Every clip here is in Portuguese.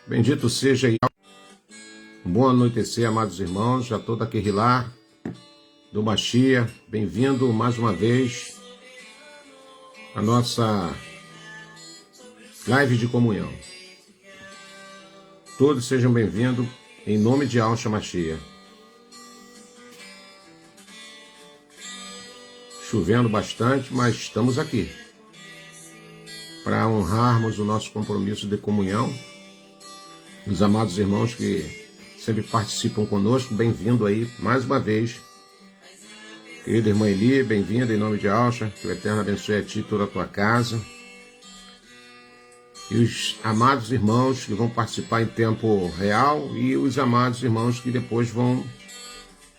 Bendito seja aí. Bom anoitecer, amados irmãos. Já estou da Querrilá, do Machia. Bem-vindo mais uma vez à nossa live de comunhão. Todos sejam bem-vindos em nome de Yahshua Machia. Chovendo bastante, mas estamos aqui para honrarmos o nosso compromisso de comunhão. Os amados irmãos que sempre participam conosco, bem-vindo aí mais uma vez. Querida irmã Eli, bem-vinda em nome de Yahshua, que o Eterno abençoe a ti e toda a tua casa. E os amados irmãos que vão participar em tempo real e os amados irmãos que depois vão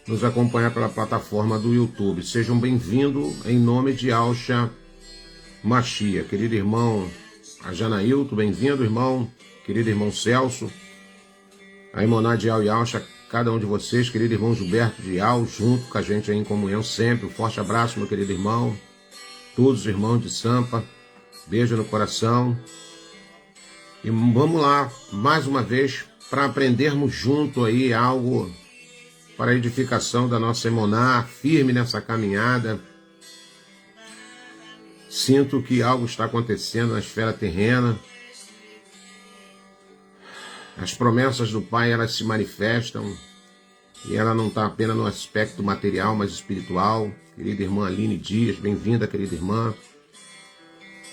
nos acompanhar pela plataforma do YouTube. Sejam bem-vindos em nome de Yahshua Machia. Querido irmão Janailton, bem-vindo, irmão. Querido irmão Celso, a Imoná de Yahshua, cada um de vocês, querido irmão Gilberto de Al, junto com a gente aí em comunhão sempre. Um forte abraço, meu querido irmão. Todos os irmãos de Sampa, beijo no coração. E vamos lá, mais uma vez, para aprendermos junto aí algo para a edificação da nossa Imoná, firme nessa caminhada. Sinto que algo está acontecendo na esfera terrena. As promessas do Pai, elas se manifestam, e ela não está apenas no aspecto material, mas espiritual. Querida irmã Aline Dias, bem-vinda, querida irmã.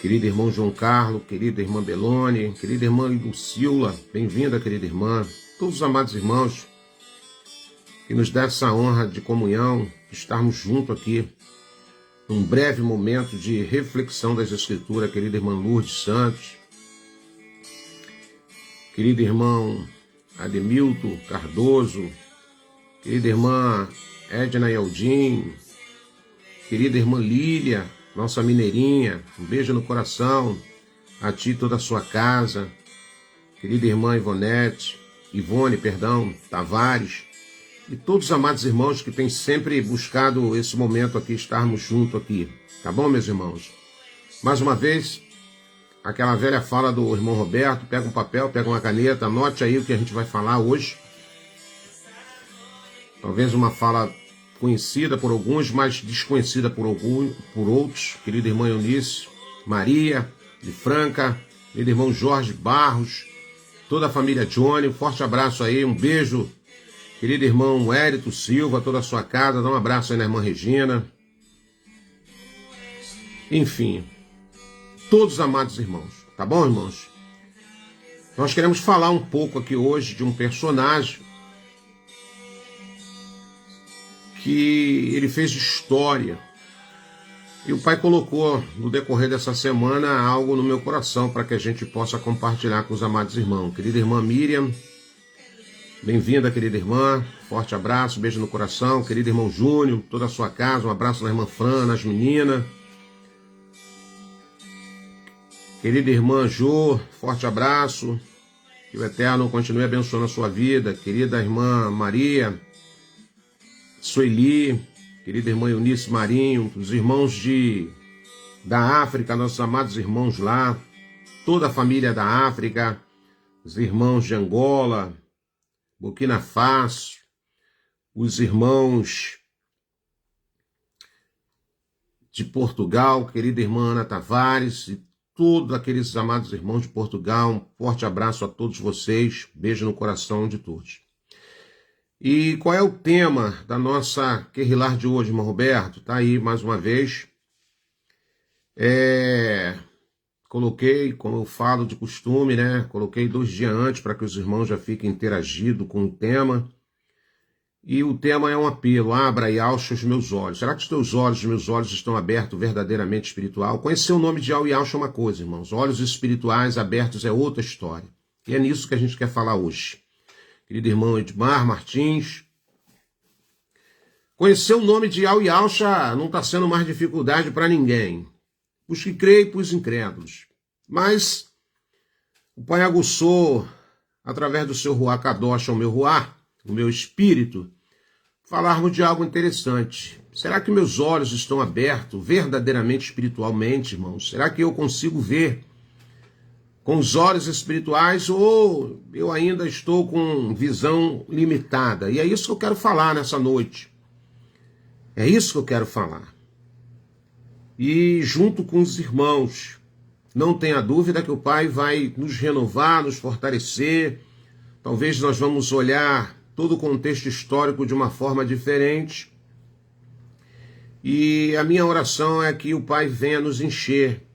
Querido irmão João Carlos, querida irmã Belone, querida irmã Lucila, bem-vinda, querida irmã. Todos os amados irmãos que nos dá essa honra de comunhão, de estarmos juntos aqui, num breve momento de reflexão das Escrituras, querida irmã Lourdes Santos, querido irmão Ademilton Cardoso, querida irmã Edna Yaldin, querida irmã Lília, nossa mineirinha, um beijo no coração, a ti e toda a sua casa, querida irmã Ivone, Tavares, e todos os amados irmãos que têm sempre buscado esse momento aqui, estarmos juntos aqui, tá bom, meus irmãos? Mais uma vez, aquela velha fala do irmão Roberto, pega um papel, pega uma caneta, anote aí o que a gente vai falar hoje. Talvez uma fala conhecida por alguns, mas desconhecida por outros. Querida irmã Eunice, Maria de Franca, querido irmão Jorge Barros, toda a família Johnny, um forte abraço aí, um beijo. Querido irmão Hérito Silva, toda a sua casa, dá um abraço aí na irmã Regina. Enfim, todos os amados irmãos, tá bom, irmãos? Nós queremos falar um pouco aqui hoje de um personagem que ele fez história. E o Pai colocou no decorrer dessa semana algo no meu coração para que a gente possa compartilhar com os amados irmãos. Querida irmã Miriam, bem-vinda, querida irmã. Forte abraço, beijo no coração. Querido irmão Júnior, toda a sua casa, um abraço na irmã Fran, nas meninas. Querida irmã Jô, forte abraço. Que o Eterno continue abençoando a sua vida. Querida irmã Maria, Sueli, querida irmã Eunice Marinho, os irmãos da África, nossos amados irmãos lá, toda a família da África, os irmãos de Angola, Burkina Faso, os irmãos de Portugal, querida irmã Ana Tavares, e todos aqueles amados irmãos de Portugal, um forte abraço a todos vocês, beijo no coração de todos. E qual é o tema da nossa Querrilá de hoje, irmão Roberto? Tá aí mais uma vez. Coloquei, como eu falo de costume, né? Coloquei 2 dias antes para que os irmãos já fiquem interagidos com o tema. E o tema é um apelo: abra e Yahshua os meus olhos. Será que os meus olhos estão abertos verdadeiramente espiritual? Conhecer o nome de Yahshua é uma coisa, irmãos. Olhos espirituais abertos é outra história. E é nisso que a gente quer falar hoje. Querido irmão Edmar Martins, conhecer o nome de Yahshua não está sendo mais dificuldade para ninguém. Os que creem para os incrédulos. Mas o Pai aguçou, através do seu Ruach Kadosh, o meu Ruach, o meu espírito, falarmos de algo interessante. Será que meus olhos estão abertos verdadeiramente espiritualmente, irmãos? Será que eu consigo ver com os olhos espirituais ou eu ainda estou com visão limitada. E é isso que eu quero falar nessa noite. É isso que eu quero falar. E junto com os irmãos, não tenha dúvida que o Pai vai nos renovar, nos fortalecer. Talvez nós vamos olhar todo o contexto histórico de uma forma diferente. E a minha oração é que o Pai venha nos encher,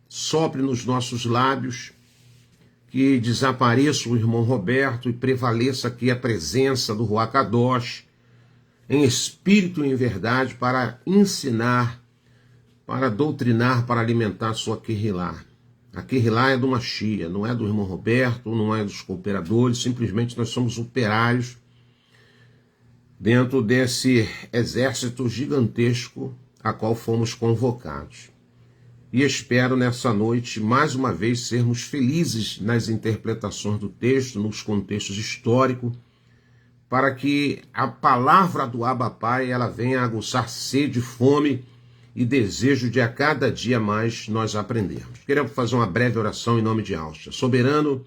sopre nos nossos lábios, que desapareça o irmão Roberto e prevaleça aqui a presença do Ruach Kadosh, em espírito e em verdade, para ensinar, para doutrinar, para alimentar a sua Kehilá. A Kehilá é do Mashiach, não é do irmão Roberto, não é dos cooperadores, simplesmente nós somos operários dentro desse exército gigantesco a qual fomos convocados. E espero nessa noite, mais uma vez, sermos felizes nas interpretações do texto, nos contextos históricos, para que a palavra do Abba Pai ela venha aguçar sede, fome e desejo de a cada dia mais nós aprendermos. Queremos fazer uma breve oração em nome de Yahshua. Soberano,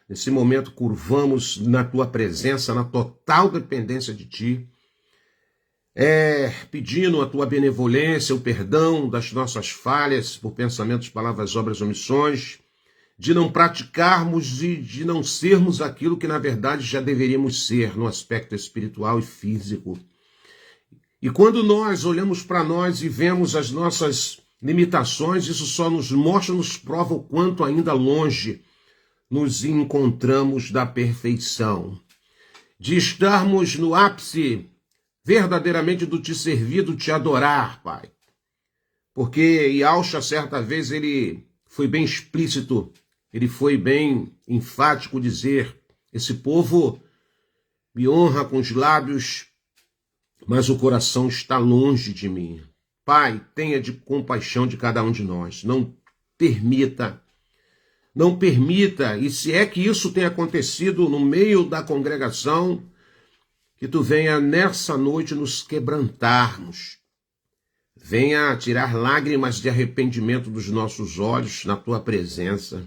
nesse momento curvamos na tua presença, na total dependência de ti, pedindo a tua benevolência, o perdão das nossas falhas por pensamentos, palavras, obras, omissões, de não praticarmos e de não sermos aquilo que na verdade já deveríamos ser no aspecto espiritual e físico. E quando nós olhamos para nós e vemos as nossas limitações, isso só nos mostra, nos prova o quanto ainda longe nos encontramos da perfeição. De estarmos no ápice verdadeiramente do te servir, do te adorar, Pai. Porque Yahshua, certa vez, ele foi bem explícito, ele foi bem enfático dizer, esse povo me honra com os lábios, mas o coração está longe de mim. Pai, tenha de compaixão de cada um de nós. Não permita, e se é que isso tem acontecido no meio da congregação, que tu venha nessa noite nos quebrantarmos. Venha tirar lágrimas de arrependimento dos nossos olhos na tua presença.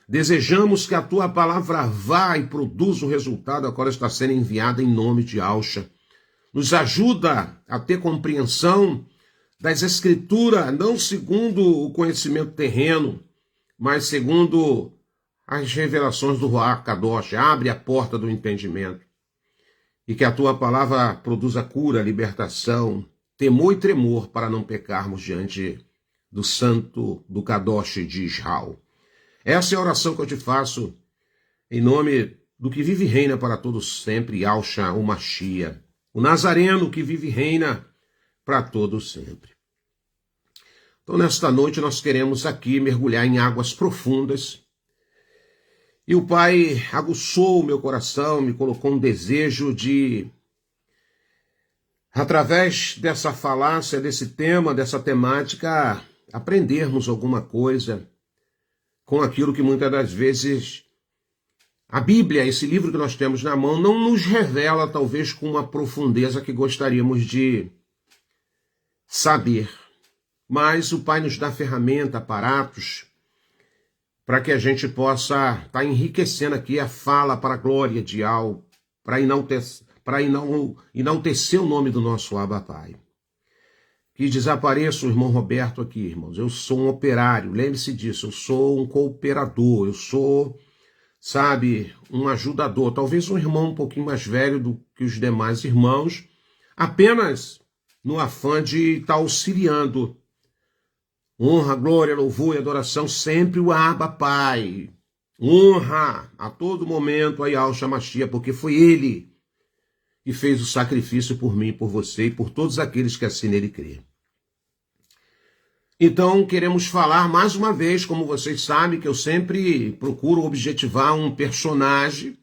Desejamos que a tua palavra vá e produza o resultado a qual está sendo enviada em nome de Yahshua. Nos ajuda a ter compreensão das Escrituras, não segundo o conhecimento terreno, mas segundo as revelações do Ruach Kadosh. Abre a porta do entendimento. E que a tua palavra produza cura, libertação, temor e tremor para não pecarmos diante do santo, do Kadosh de Israel. Essa é a oração que eu te faço em nome do que vive e reina para todos sempre, Yahshua, o Mashiach, o Nazareno que vive e reina para todos sempre. Então, nesta noite, nós queremos aqui mergulhar em águas profundas. E o Pai aguçou o meu coração, me colocou um desejo de, através dessa falácia, desse tema, dessa temática, aprendermos alguma coisa com aquilo que muitas das vezes a Bíblia, esse livro que nós temos na mão, não nos revela, talvez, com uma profundeza que gostaríamos de saber. Mas o Pai nos dá ferramenta, aparatos, para que a gente possa estar enriquecendo aqui a fala para a glória de Yahweh, para enaltecer o nome do nosso Abba Pai. Que desapareça o irmão Roberto aqui, irmãos. Eu sou um operário, lembre-se disso, eu sou um cooperador, eu sou, um ajudador, talvez um irmão um pouquinho mais velho do que os demais irmãos, apenas no afã de estar auxiliando. Honra, glória, louvor e adoração sempre o Abba Pai. Honra a todo momento a Yahshua Mashiach, porque foi ele que fez o sacrifício por mim, por você e por todos aqueles que assim nele crê. Então, queremos falar mais uma vez, como vocês sabem, que eu sempre procuro objetivar um personagem.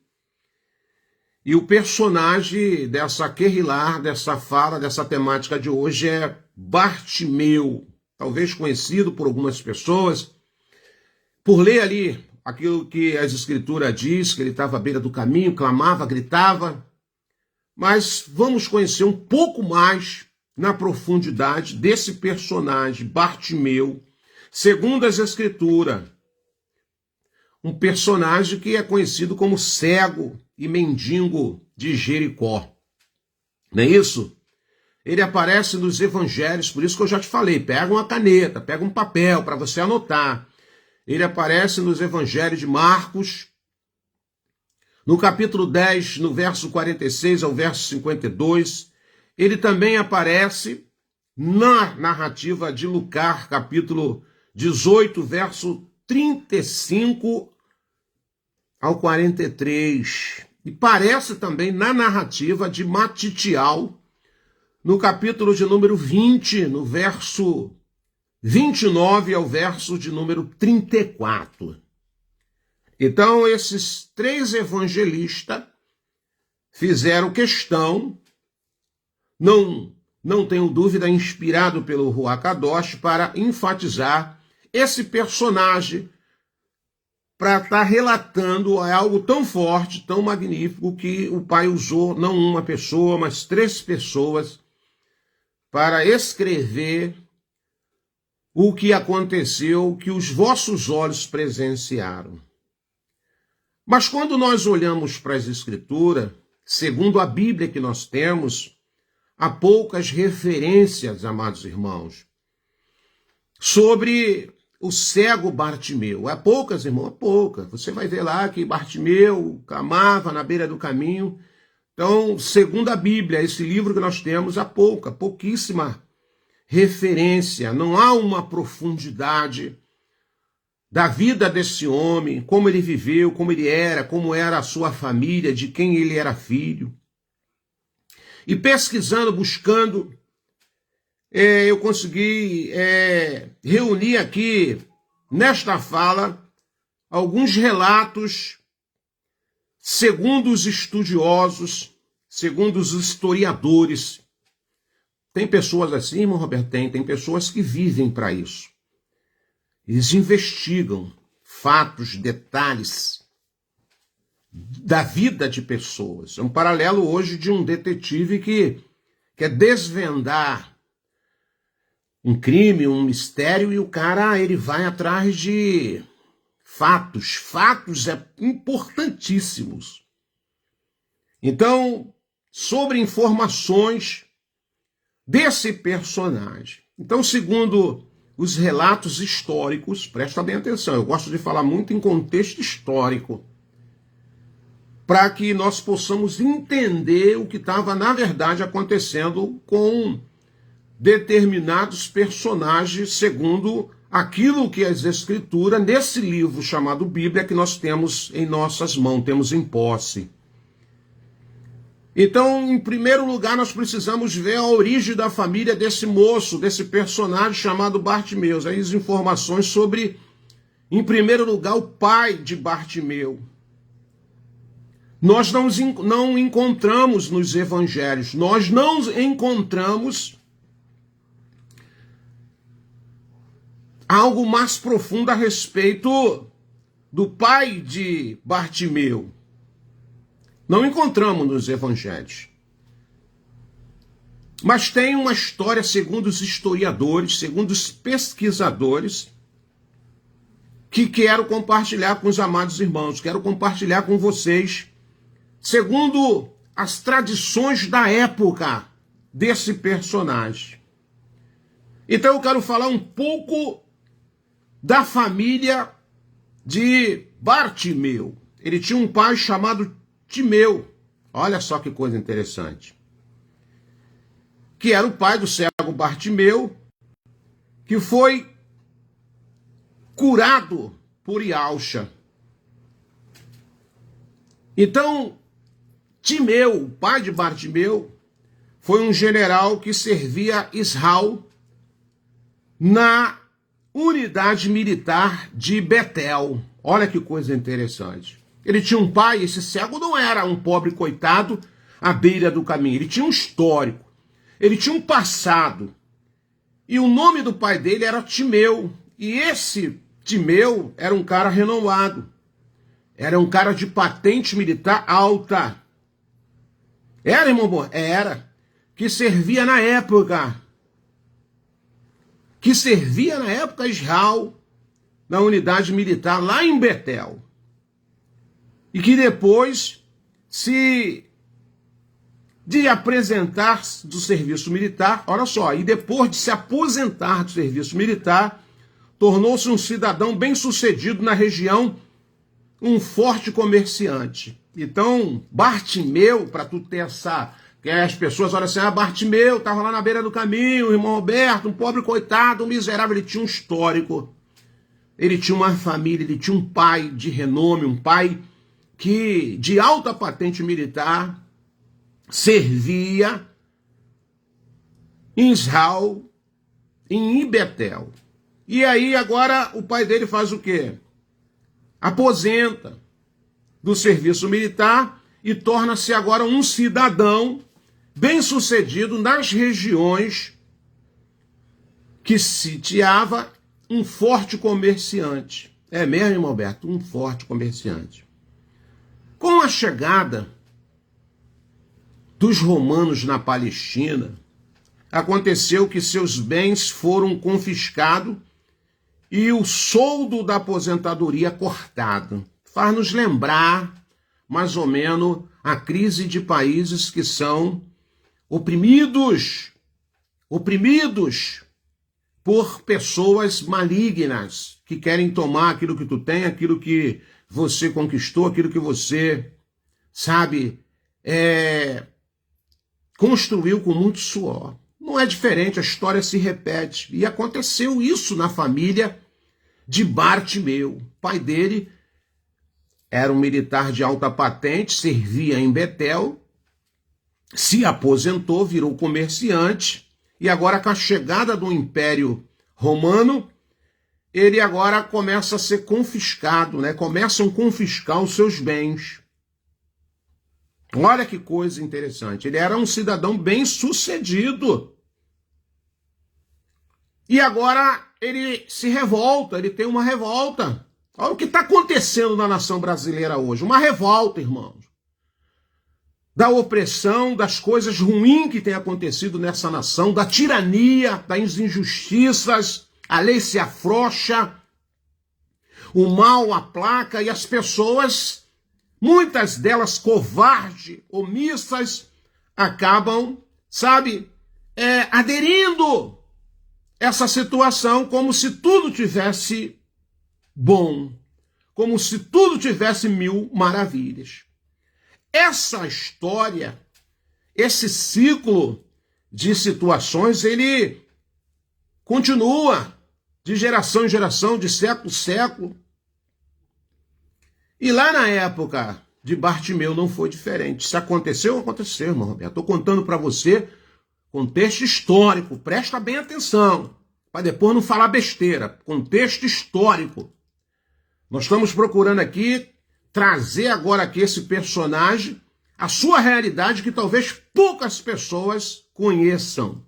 E o personagem dessa Kehilá, dessa fala, dessa temática de hoje é Bartimeu. Talvez conhecido por algumas pessoas, por ler ali aquilo que as Escrituras diz, que ele estava à beira do caminho, clamava, gritava. Mas vamos conhecer um pouco mais na profundidade desse personagem, Bartimeu, segundo as Escrituras. um personagem que é conhecido como cego e mendigo de Jericó. Não é isso? Ele aparece nos evangelhos, por isso que eu já te falei, pega uma caneta, pega um papel para você anotar. Ele aparece nos evangelhos de Marcos, no capítulo 10, no verso 46 ao verso 52. Ele também aparece na narrativa de Lucas, capítulo 18, verso 35 ao 43. E parece também na narrativa de Matitial, no capítulo de número 20, no verso 29 ao verso de número 34. Então, esses três evangelistas fizeram questão, não tenho dúvida, inspirado pelo Ruach Kadosh, para enfatizar esse personagem, para estar relatando algo tão forte, tão magnífico, que o Pai usou não uma pessoa, mas três pessoas para escrever o que aconteceu, que os vossos olhos presenciaram. Mas quando nós olhamos para as Escrituras, segundo a Bíblia que nós temos, há poucas referências, amados irmãos, sobre o cego Bartimeu. Há poucas, irmão, há poucas. Você vai ver lá que Bartimeu clamava na beira do caminho. Então, segundo a Bíblia, esse livro que nós temos, há pouquíssima referência. Não há uma profundidade da vida desse homem, como ele viveu, como ele era, como era a sua família, de quem ele era filho. E pesquisando, buscando, eu consegui reunir aqui, nesta fala, alguns relatos, segundo os estudiosos, segundo os historiadores. Tem pessoas assim, irmão Roberto? Tem pessoas que vivem para isso. Eles investigam fatos, detalhes da vida de pessoas. É um paralelo hoje de um detetive que quer desvendar um crime, um mistério, e o cara ele vai atrás de fatos. Fatos importantíssimos. Então, sobre informações desse personagem. Então, segundo os relatos históricos, presta bem atenção, eu gosto de falar muito em contexto histórico, para que nós possamos entender o que estava, na verdade, acontecendo com determinados personagens, segundo aquilo que as Escrituras, nesse livro chamado Bíblia, que nós temos em nossas mãos, temos em posse. Então, em primeiro lugar, nós precisamos ver a origem da família desse moço, desse personagem chamado Bartimeu. Aí as informações sobre, em primeiro lugar, o pai de Bartimeu. Nós não encontramos nos evangelhos, nós não encontramos algo mais profundo a respeito do pai de Bartimeu. Não encontramos nos evangelhos. Mas tem uma história, segundo os historiadores, segundo os pesquisadores, que quero compartilhar com os amados irmãos, quero compartilhar com vocês, segundo as tradições da época desse personagem. Então eu quero falar um pouco da família de Bartimeu. Ele tinha um pai chamado Timeu, olha só que coisa interessante, que era o pai do cego Bartimeu, que foi curado por Ialcha. Então, Timeu, o pai de Bartimeu, foi um general que servia Israel na unidade militar de Betel. Olha que coisa interessante. Ele tinha um pai, esse cego não era um pobre coitado à beira do caminho. Ele tinha um histórico, ele tinha um passado. E o nome do pai dele era Timeu. E esse Timeu era um cara renomado. Era um cara de patente militar alta. Era, irmão bom? Era. Que servia na época. Israel, na unidade militar lá em Betel. e que depois de apresentar do serviço militar, olha só, e depois de se aposentar do serviço militar, tornou-se um cidadão bem-sucedido na região, um forte comerciante. Então, Bartimeu, para tu ter essa... que as pessoas olham assim, Bartimeu estava lá na beira do caminho, o irmão Roberto, um pobre coitado, um miserável, ele tinha um histórico, ele tinha uma família, ele tinha um pai de renome, um pai que, de alta patente militar, servia em Israel, em Ibetel. E aí agora o pai dele faz o quê? Aposenta do serviço militar e torna-se agora um cidadão bem-sucedido nas regiões que sitiava um forte comerciante. É mesmo, irmão Alberto? Um forte comerciante. Com a chegada dos romanos na Palestina, aconteceu que seus bens foram confiscados e o soldo da aposentadoria cortado. Faz nos lembrar, mais ou menos, a crise de países que são oprimidos por pessoas malignas que querem tomar aquilo que tu tem, aquilo que você conquistou, aquilo que você, sabe, construiu com muito suor. Não é diferente, a história se repete. E aconteceu isso na família de Bartimeu. O pai dele era um militar de alta patente, servia em Betel, se aposentou, virou comerciante, e agora com a chegada do Império Romano, ele agora começa a ser confiscado, né? Começam a confiscar os seus bens. Olha que coisa interessante. Ele era um cidadão bem-sucedido. E agora ele se revolta, ele tem uma revolta. Olha o que está acontecendo na nação brasileira hoje. Uma revolta, irmãos. Da opressão, das coisas ruins que tem acontecido nessa nação, da tirania, das injustiças, a lei se afrouxa, o mal aplaca e as pessoas, muitas delas covardes, omissas, acabam, sabe, aderindo essa situação como se tudo tivesse bom, como se tudo tivesse mil maravilhas. Essa história, esse ciclo de situações, ele continua de geração em geração, de século em século. E lá na época de Bartimeu não foi diferente. Se aconteceu, aconteceu, irmão Roberto. Estou contando para você contexto histórico, presta bem atenção, para depois não falar besteira. Contexto histórico. Nós estamos procurando aqui trazer agora aqui esse personagem, a sua realidade que talvez poucas pessoas conheçam.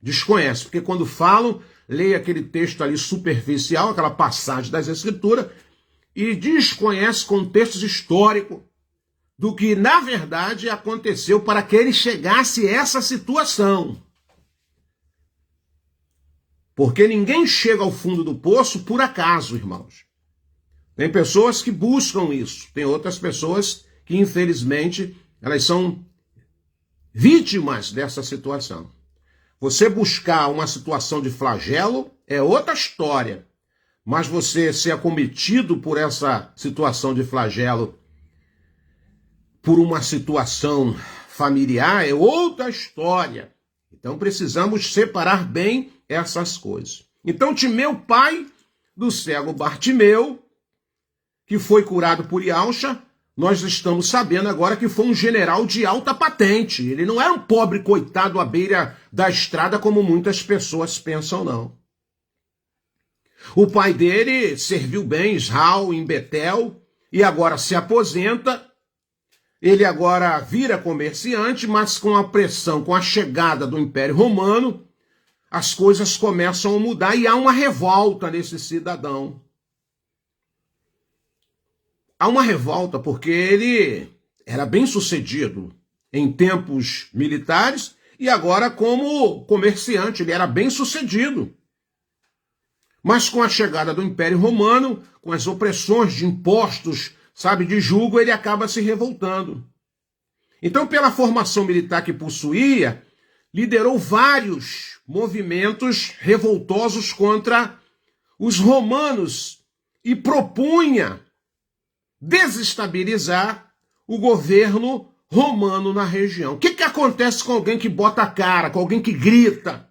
Desconhecem, porque quando falam, leia aquele texto ali superficial, aquela passagem das Escrituras, e desconhece contextos históricos do que, na verdade, aconteceu para que ele chegasse a essa situação. Porque ninguém chega ao fundo do poço por acaso, irmãos. Tem pessoas que buscam isso, tem outras pessoas que, infelizmente, elas são vítimas dessa situação. Você buscar uma situação de flagelo é outra história, mas você ser acometido por essa situação de flagelo, por uma situação familiar, é outra história. Então precisamos separar bem essas coisas. Então Timeu, pai do cego Bartimeu, que foi curado por Yalcha, nós estamos sabendo agora que foi um general de alta patente. Ele não era um pobre coitado à beira da estrada como muitas pessoas pensam, não. O pai dele serviu bem Israel em Betel e agora se aposenta. Ele agora vira comerciante, mas com a pressão, com a chegada do Império Romano, as coisas começam a mudar e há uma revolta nesse cidadão. Há uma revolta porque ele era bem sucedido em tempos militares e agora como comerciante ele era bem sucedido. Mas com a chegada do Império Romano, com as opressões de impostos sabe, de jugo, ele acaba se revoltando. Então, pela formação militar que possuía, liderou vários movimentos revoltosos contra os romanos e propunha desestabilizar o governo romano na região. O que acontece com alguém que bota a cara, com alguém que grita?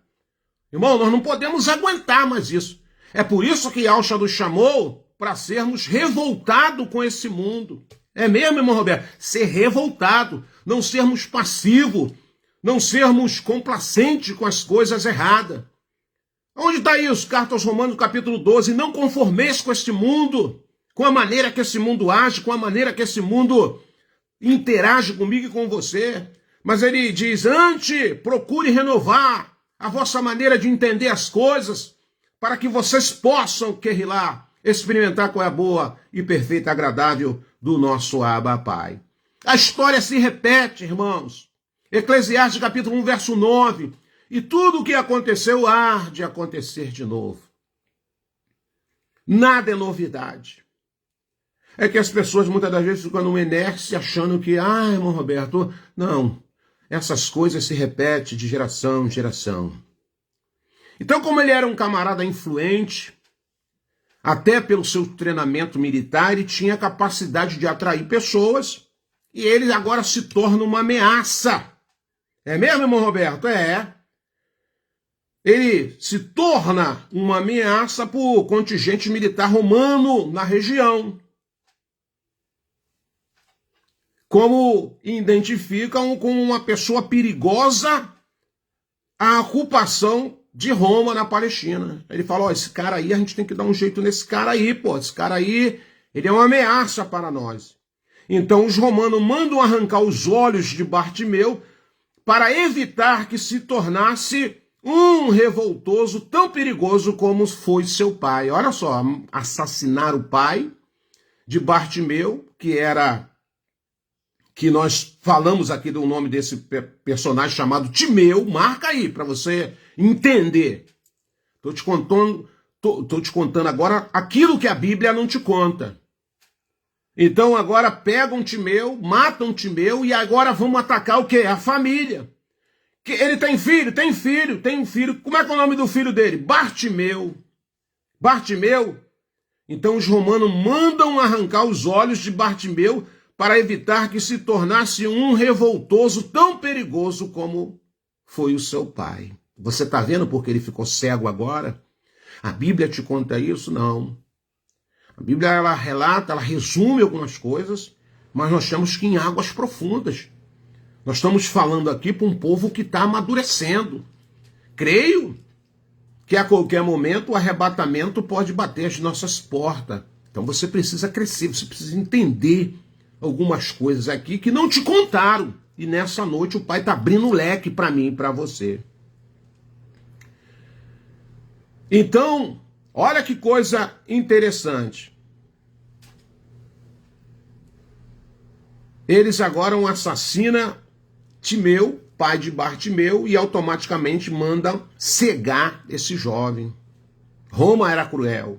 Irmão, nós não podemos aguentar mais isso. É por isso que Alcha nos chamou para sermos revoltados com esse mundo. É mesmo, irmão Roberto? Ser revoltado, não sermos passivos, não sermos complacentes com as coisas erradas. Onde está isso? Carta aos Romanos, capítulo 12. Não conformeis com este mundo, com a maneira que esse mundo age, com a maneira que esse mundo interage comigo e com você. Mas ele diz, antes, procure renovar a vossa maneira de entender as coisas, para que vocês possam, que lá, experimentar qual é a boa e perfeita agradável do nosso Abba Pai. A história se repete, irmãos. Eclesiastes capítulo 1, verso 9. E tudo o que aconteceu há de acontecer de novo. Nada é novidade. É que as pessoas muitas das vezes ficam numa inércia achando que, irmão Roberto, não. Essas coisas se repetem de geração em geração. Então, como ele era um camarada influente, até pelo seu treinamento militar, ele tinha a capacidade de atrair pessoas, e ele agora se torna uma ameaça. É mesmo, irmão Roberto? É. Ele se torna uma ameaça para o contingente militar romano na região. Como identificam como uma pessoa perigosa a ocupação de Roma na Palestina. Ele fala, esse cara aí, a gente tem que dar um jeito nesse cara aí, esse cara aí, ele é uma ameaça para nós. Então os romanos mandam arrancar os olhos de Bartimeu para evitar que se tornasse um revoltoso tão perigoso como foi seu pai. Olha só, assassinar o pai de Bartimeu, que nós falamos aqui do nome desse personagem chamado Timeu, marca aí para você entender. Estou te contando agora aquilo que a Bíblia não te conta. Então agora pegam Timeu, matam Timeu e agora vamos atacar o quê? A família. Que ele tem filho. Como é que é o nome do filho dele? Bartimeu. Então os romanos mandam arrancar os olhos de Bartimeu para evitar que se tornasse um revoltoso tão perigoso como foi o seu pai. Você está vendo porque ele ficou cego agora? A Bíblia te conta isso? Não. A Bíblia, ela relata, ela resume algumas coisas, mas nós temos que ir em águas profundas. Nós estamos falando aqui para um povo que está amadurecendo. Creio que a qualquer momento o arrebatamento pode bater as nossas portas. Então você precisa crescer, você precisa entender algumas coisas aqui que não te contaram. E nessa noite o Pai está abrindo o leque para mim e para você. Então, olha que coisa interessante. Eles agora assassinam Timeu, pai de Bartimeu, e automaticamente mandam cegar esse jovem. Roma era cruel.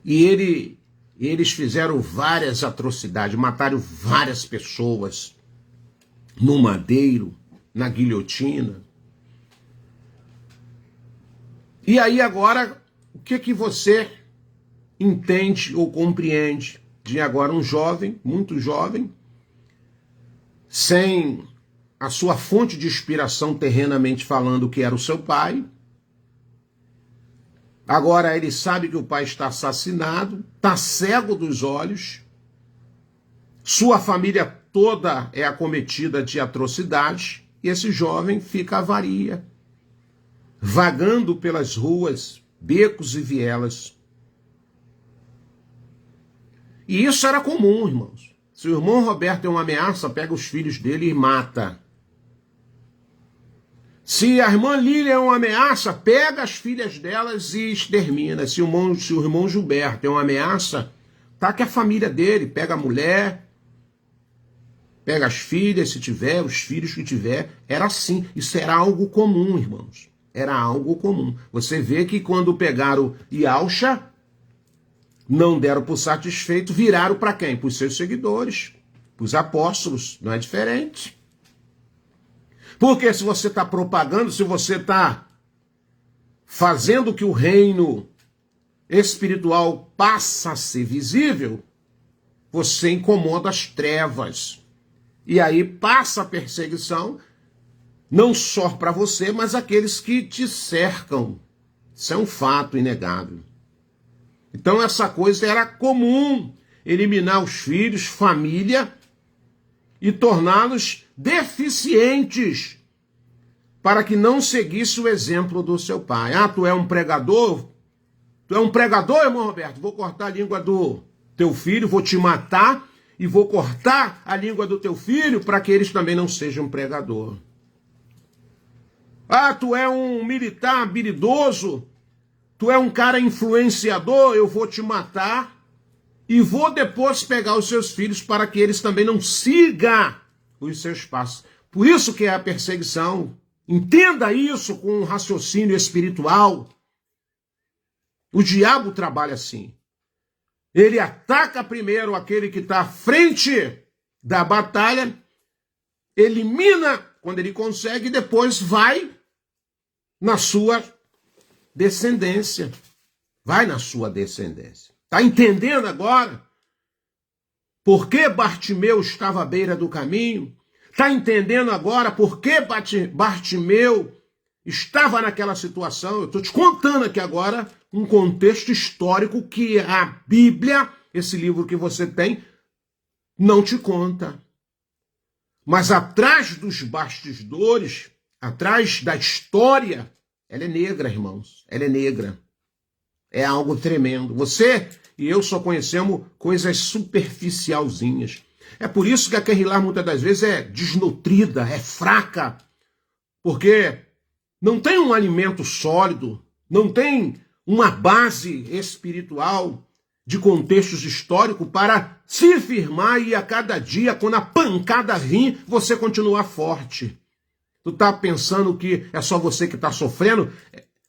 E eles fizeram várias atrocidades, mataram várias pessoas no madeiro, na guilhotina. E aí agora, o que você entende ou compreende de agora um jovem, muito jovem, sem a sua fonte de inspiração terrenamente falando que era o seu pai. Agora ele sabe que o pai está assassinado, está cego dos olhos, sua família toda é acometida de atrocidades, e esse jovem fica à varia, vagando pelas ruas, becos e vielas. E isso era comum, irmãos. Se o irmão Roberto é uma ameaça, pega os filhos dele e mata. Se a irmã Lília é uma ameaça, pega as filhas delas e extermina. Se o irmão Gilberto é uma ameaça, taca a família dele, pega a mulher, pega as filhas, se tiver, os filhos que tiver. Era assim. Isso era algo comum, irmãos. era algo comum. Você vê que quando pegaram Yahusha, não deram por satisfeito, viraram para quem? Para os seus seguidores, para os apóstolos. Não é diferente. Porque se você está propagando, se você está fazendo que o reino espiritual passe a ser visível, você incomoda as trevas. E aí passa a perseguição, não só para você, mas aqueles que te cercam. Isso é um fato inegável. Então essa coisa era comum, eliminar os filhos, família, e torná-los deficientes, para que não seguisse o exemplo do seu pai. Ah, tu é um pregador? Tu é um pregador, irmão Roberto? Vou cortar a língua do teu filho, vou te matar e vou cortar a língua do teu filho para que eles também não sejam pregador. Ah, tu é um militar habilidoso? Tu é um cara influenciador? Eu vou te matar e vou depois pegar os seus filhos para que eles também não sigam os seus passos. Por isso que é a perseguição. Entenda isso com um raciocínio espiritual. O diabo trabalha assim. Ele ataca primeiro aquele que está à frente da batalha, elimina quando ele consegue, e depois vai na sua descendência. Vai na sua descendência. Está entendendo agora? Por que Bartimeu estava à beira do caminho? Está entendendo agora por que Bartimeu estava naquela situação? Eu estou te contando aqui agora um contexto histórico que a Bíblia, esse livro que você tem, não te conta. Mas atrás dos bastidores, atrás da história, ela é negra, irmãos. Ela é negra. É algo tremendo. Você e eu só conhecemos coisas superficialzinhas. É por isso que a Kehillah muitas das vezes é desnutrida, é fraca. Porque não tem um alimento sólido, não tem uma base espiritual de contextos históricos para se firmar e a cada dia, quando a pancada vir, você continuar forte. Tu tá pensando que é só você que está sofrendo?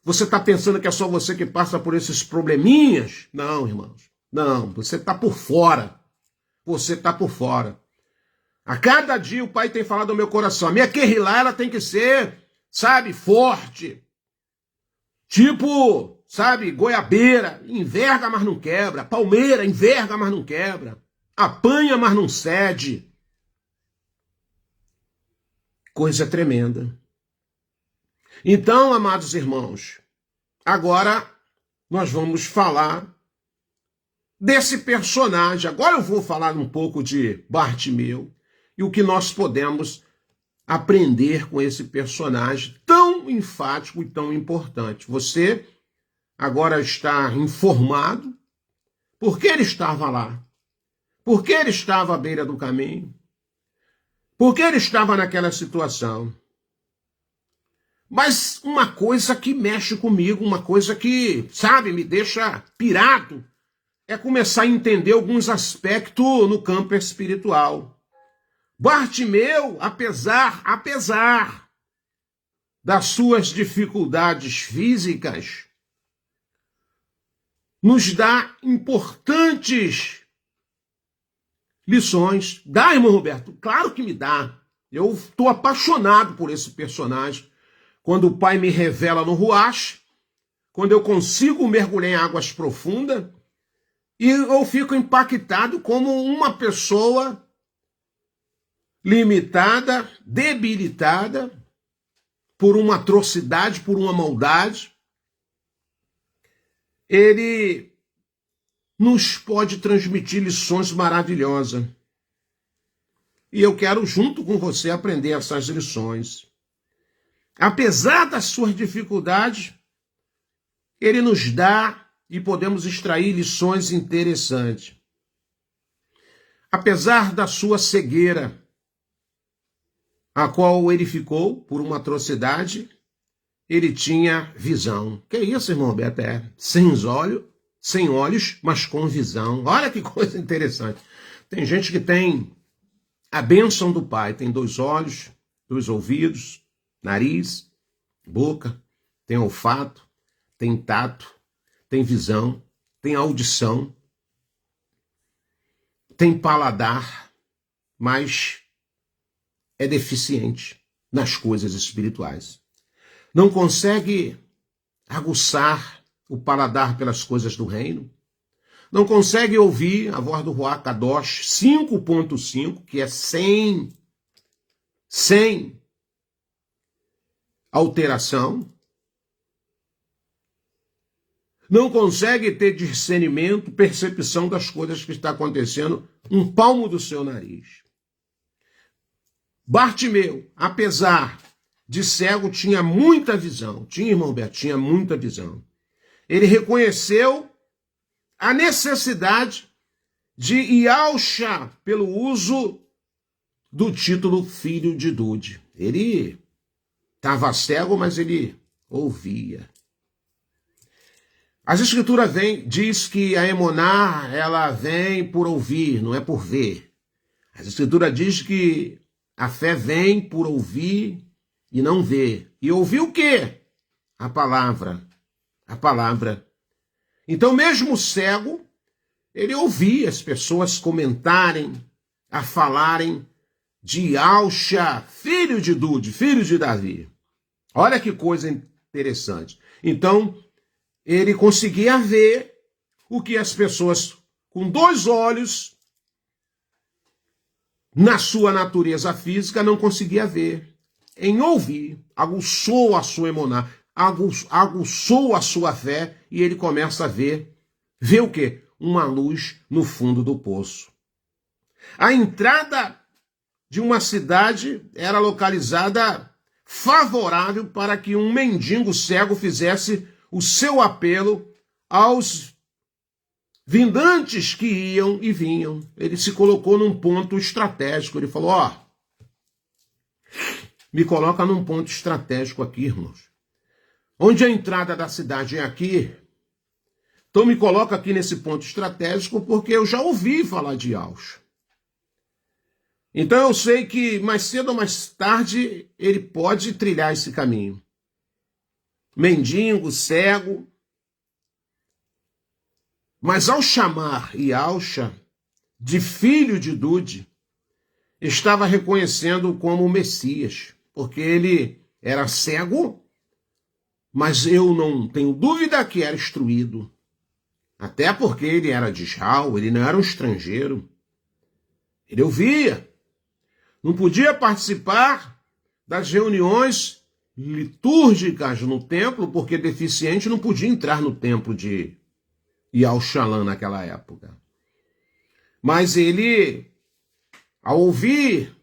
Você está pensando que é só você que passa por esses probleminhas? Não, irmãos. Não, você está por fora. Você está por fora. A cada dia o Pai tem falado ao meu coração. A minha Kehillah, ela tem que ser, sabe, forte. Tipo, sabe, goiabeira, enverga, mas não quebra. Palmeira, enverga, mas não quebra. Apanha, mas não cede. Coisa tremenda. Então, amados irmãos, agora nós vamos falar desse personagem. Agora eu vou falar um pouco de Bartimeu e o que nós podemos aprender com esse personagem tão enfático e tão importante. Você agora está informado por que ele estava lá, por que ele estava à beira do caminho, por que ele estava naquela situação. Mas uma coisa que mexe comigo, uma coisa que, sabe, me deixa pirado, é começar a entender alguns aspectos no campo espiritual. Bartimeu, apesar das suas dificuldades físicas, nos dá importantes lições. Dá, irmão Roberto? Claro que me dá. Eu estou apaixonado por esse personagem. Quando o Pai me revela no Ruach, quando eu consigo mergulhar em águas profundas, e eu fico impactado como uma pessoa limitada, debilitada, por uma atrocidade, por uma maldade, ele nos pode transmitir lições maravilhosas. E eu quero, junto com você, aprender essas lições. Apesar das suas dificuldades, ele nos dá e podemos extrair lições interessantes. Apesar da sua cegueira, a qual ele ficou por uma atrocidade, ele tinha visão. Que isso, irmão Beto? Sem olhos, mas com visão. Olha que coisa interessante. Tem gente que tem a bênção do Pai, tem 2 olhos, 2 ouvidos, nariz, boca, tem olfato, tem tato, tem visão, tem audição, tem paladar, mas é deficiente nas coisas espirituais. Não consegue aguçar o paladar pelas coisas do reino. Não consegue ouvir a voz do Ruach Kadosh 5.5, que é sem alteração. Não consegue ter discernimento, percepção das coisas que está acontecendo um palmo do seu nariz. Bartimeu, apesar de cego, tinha muita visão. Tinha, irmão Beto, tinha muita visão. Ele reconheceu a necessidade de Yahushua pelo uso do título Filho de Dude. Ele estava cego, mas ele ouvia. As escrituras diz que a emuná, ela vem por ouvir, não é por ver. As escrituras diz que a fé vem por ouvir e não ver. E ouvir o quê? A palavra. A palavra. Então, mesmo cego, ele ouvia as pessoas comentarem, a falarem de Yahushua, filho de Dude, filho de Davi. Olha que coisa interessante. Então, ele conseguia ver o que as pessoas com 2 olhos, na sua natureza física, não conseguia ver. Em ouvir, aguçou a sua emuná, aguçou a sua fé, e ele começa a ver. Ver o quê? Uma luz no fundo do poço. A entrada de uma cidade era localizada favorável para que um mendigo cego fizesse o seu apelo aos vindantes que iam e vinham. Ele se colocou num ponto estratégico. Ele falou, me coloca num ponto estratégico aqui, irmãos. Onde a entrada da cidade é aqui, então me coloca aqui nesse ponto estratégico, porque eu já ouvi falar de Yahushua. Então eu sei que mais cedo ou mais tarde ele pode trilhar esse caminho. Mendigo, cego. Mas ao chamar Yahushua de filho de Dude, estava reconhecendo como o Messias, porque ele era cego, mas eu não tenho dúvida que era instruído. Até porque ele era de Israel, ele não era um estrangeiro. Ele ouvia. Não podia participar das reuniões litúrgicas no templo, porque deficiente não podia entrar no templo de Yahushua naquela época. Mas ele, ao ouvir,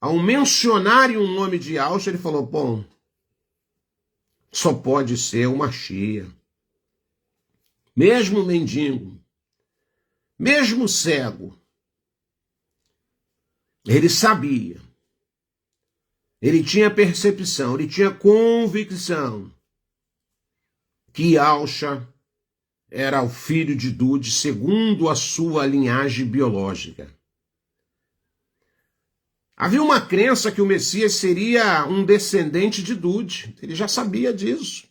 ao mencionar o nome de Yahushua, ele falou, bom, só pode ser o Mashiach. Mesmo mendigo, mesmo cego, ele sabia, ele tinha percepção, ele tinha convicção que Yahushua era o filho de Dude segundo a sua linhagem biológica. Havia uma crença que o Messias seria um descendente de Dude, ele já sabia disso.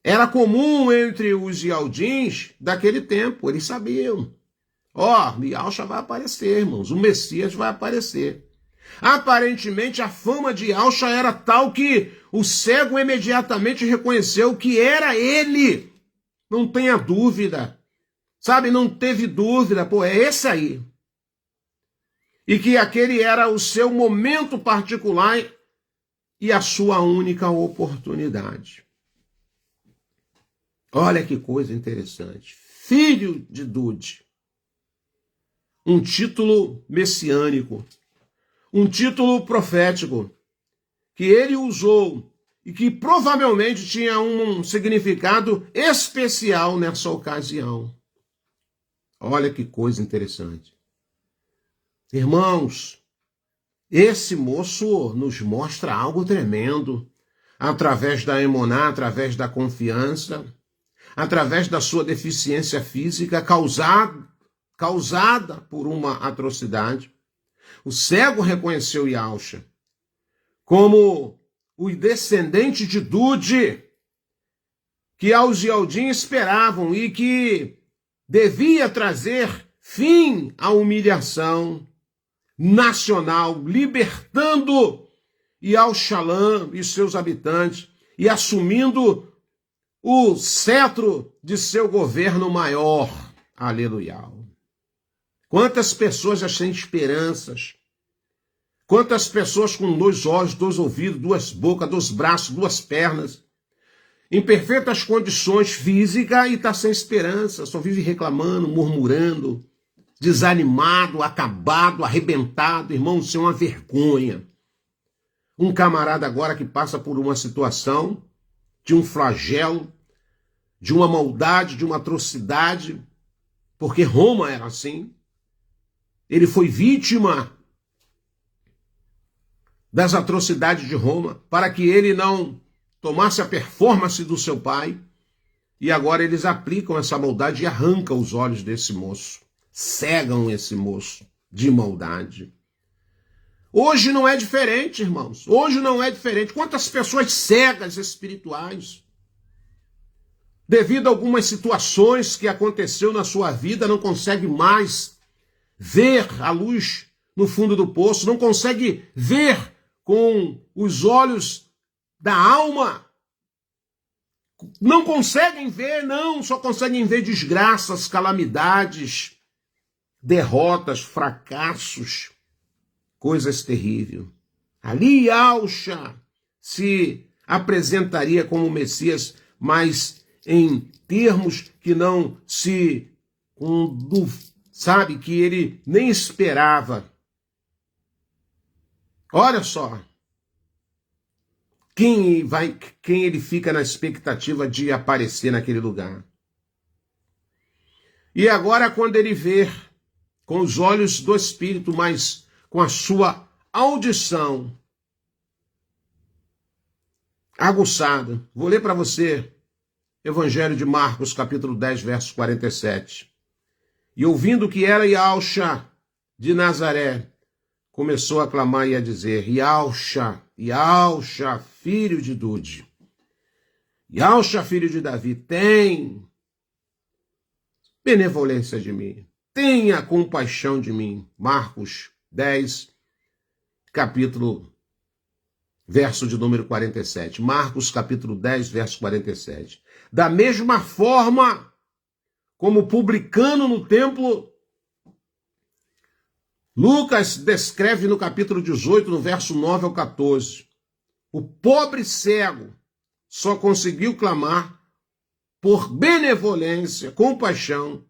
Era comum entre os Yaldins daquele tempo, eles sabiam. Yahushua vai aparecer, irmãos, o Messias vai aparecer. Aparentemente, a fama de Yahushua era tal que o cego imediatamente reconheceu que era ele. Não tenha dúvida. Sabe, não teve dúvida, é esse aí. E que aquele era o seu momento particular e a sua única oportunidade. Olha que coisa interessante. Filho de Dude. Um título messiânico. Um título profético. Que ele usou e que provavelmente tinha um significado especial nessa ocasião. Olha que coisa interessante. Irmãos, esse moço nos mostra algo tremendo. Através da emuná, através da confiança, através da sua deficiência física causada por uma atrocidade. O cego reconheceu Yahushua como os descendentes de Dude, que Alziel-Din esperavam e que devia trazer fim à humilhação nacional, libertando Yaushalam e seus habitantes e assumindo o cetro de seu governo maior. Aleluia. Quantas pessoas já têm esperanças? Quantas pessoas com 2 olhos, 2 ouvidos, 2 bocas, 2 braços, 2 pernas, em perfeitas condições físicas e está sem esperança, só vive reclamando, murmurando, desanimado, acabado, arrebentado. Irmão, isso é uma vergonha. Um camarada agora que passa por uma situação de um flagelo, de uma maldade, de uma atrocidade, porque Roma era assim. Ele foi vítima das atrocidades de Roma, para que ele não tomasse a performance do seu pai, e agora eles aplicam essa maldade e arrancam os olhos desse moço, cegam esse moço de maldade. Hoje não é diferente, irmãos, hoje não é diferente. Quantas pessoas cegas espirituais, devido a algumas situações que aconteceu na sua vida, não consegue mais ver a luz no fundo do poço, não consegue ver com os olhos da alma, não conseguem ver, não, só conseguem ver desgraças, calamidades, derrotas, fracassos, coisas terríveis. Ali Yausha se apresentaria como Messias, mas em termos que não se, sabe, que ele nem esperava. Olha só, quem ele fica na expectativa de aparecer naquele lugar. E agora, quando ele vê com os olhos do Espírito, mas com a sua audição aguçada, vou ler para você Evangelho de Marcos, capítulo 10, verso 47. E ouvindo que era Yausha de Nazaré, começou a clamar e a dizer: Yausha, Yausha, filho de Dude, Yausha, filho de Davi, tem benevolência de mim, tenha compaixão de mim. Marcos 10, capítulo, verso de número 47. Marcos, capítulo 10, verso 47. Da mesma forma como publicano no templo, Lucas descreve no capítulo 18, no verso 9 ao 14, o pobre cego só conseguiu clamar por benevolência, compaixão.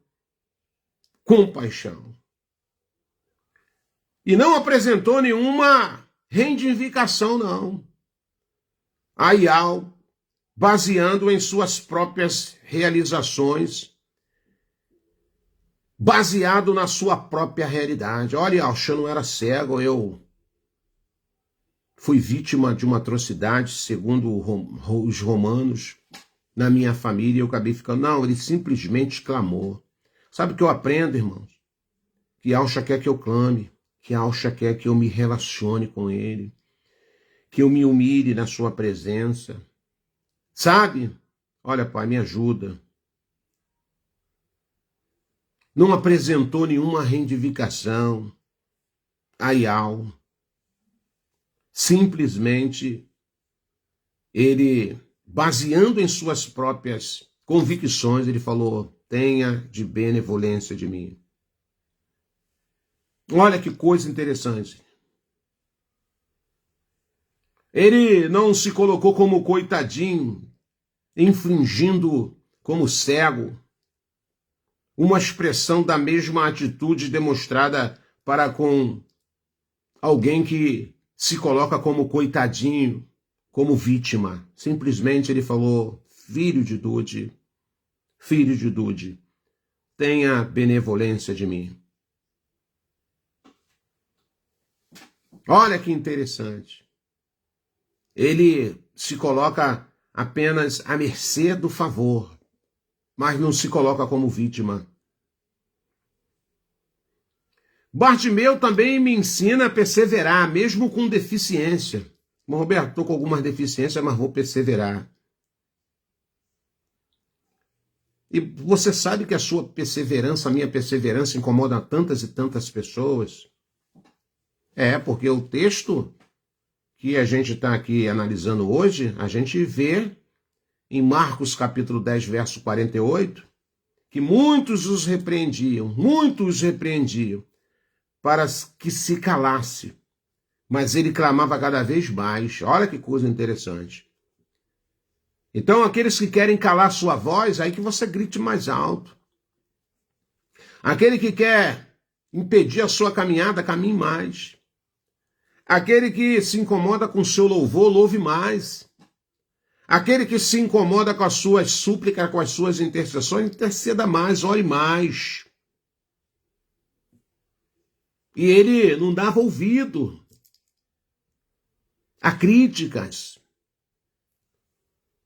E não apresentou nenhuma reivindicação, não. Aial, baseando em suas próprias realizações, baseado na sua própria realidade. Olha, eu não era cego, eu fui vítima de uma atrocidade, segundo os romanos, na minha família, eu acabei ficando... Não, ele simplesmente clamou. Sabe o que eu aprendo, irmãos? Que Yausha quer que eu clame, que Yausha quer que eu me relacione com ele, que eu me humilhe na sua presença. Sabe? Olha, Pai, me ajuda. Não apresentou nenhuma reivindicação a Ial. Simplesmente, ele, baseando em suas próprias convicções, ele falou: tenha de benevolência de mim. Olha que coisa interessante. Ele não se colocou como coitadinho, infringindo como cego, uma expressão da mesma atitude demonstrada para com alguém que se coloca como coitadinho, como vítima. Simplesmente ele falou: filho de Dude, tenha benevolência de mim. Olha que interessante. Ele se coloca apenas à mercê do favor, mas não se coloca como vítima. Bartimeu também me ensina a perseverar, mesmo com deficiência. Mas, Roberto, estou com algumas deficiências, mas vou perseverar. E você sabe que a sua perseverança, a minha perseverança, incomoda tantas e tantas pessoas? Porque o texto que a gente está aqui analisando hoje, a gente vê em Marcos capítulo 10, verso 48, que muitos os repreendiam, para que se calasse. Mas ele clamava cada vez mais. Olha que coisa interessante. Então, aqueles que querem calar sua voz, aí que você grite mais alto. Aquele que quer impedir a sua caminhada, caminhe mais. Aquele que se incomoda com o seu louvor, louve mais. Aquele que se incomoda com as suas súplicas, com as suas intercessões, interceda mais, ore mais. E ele não dava ouvido a críticas.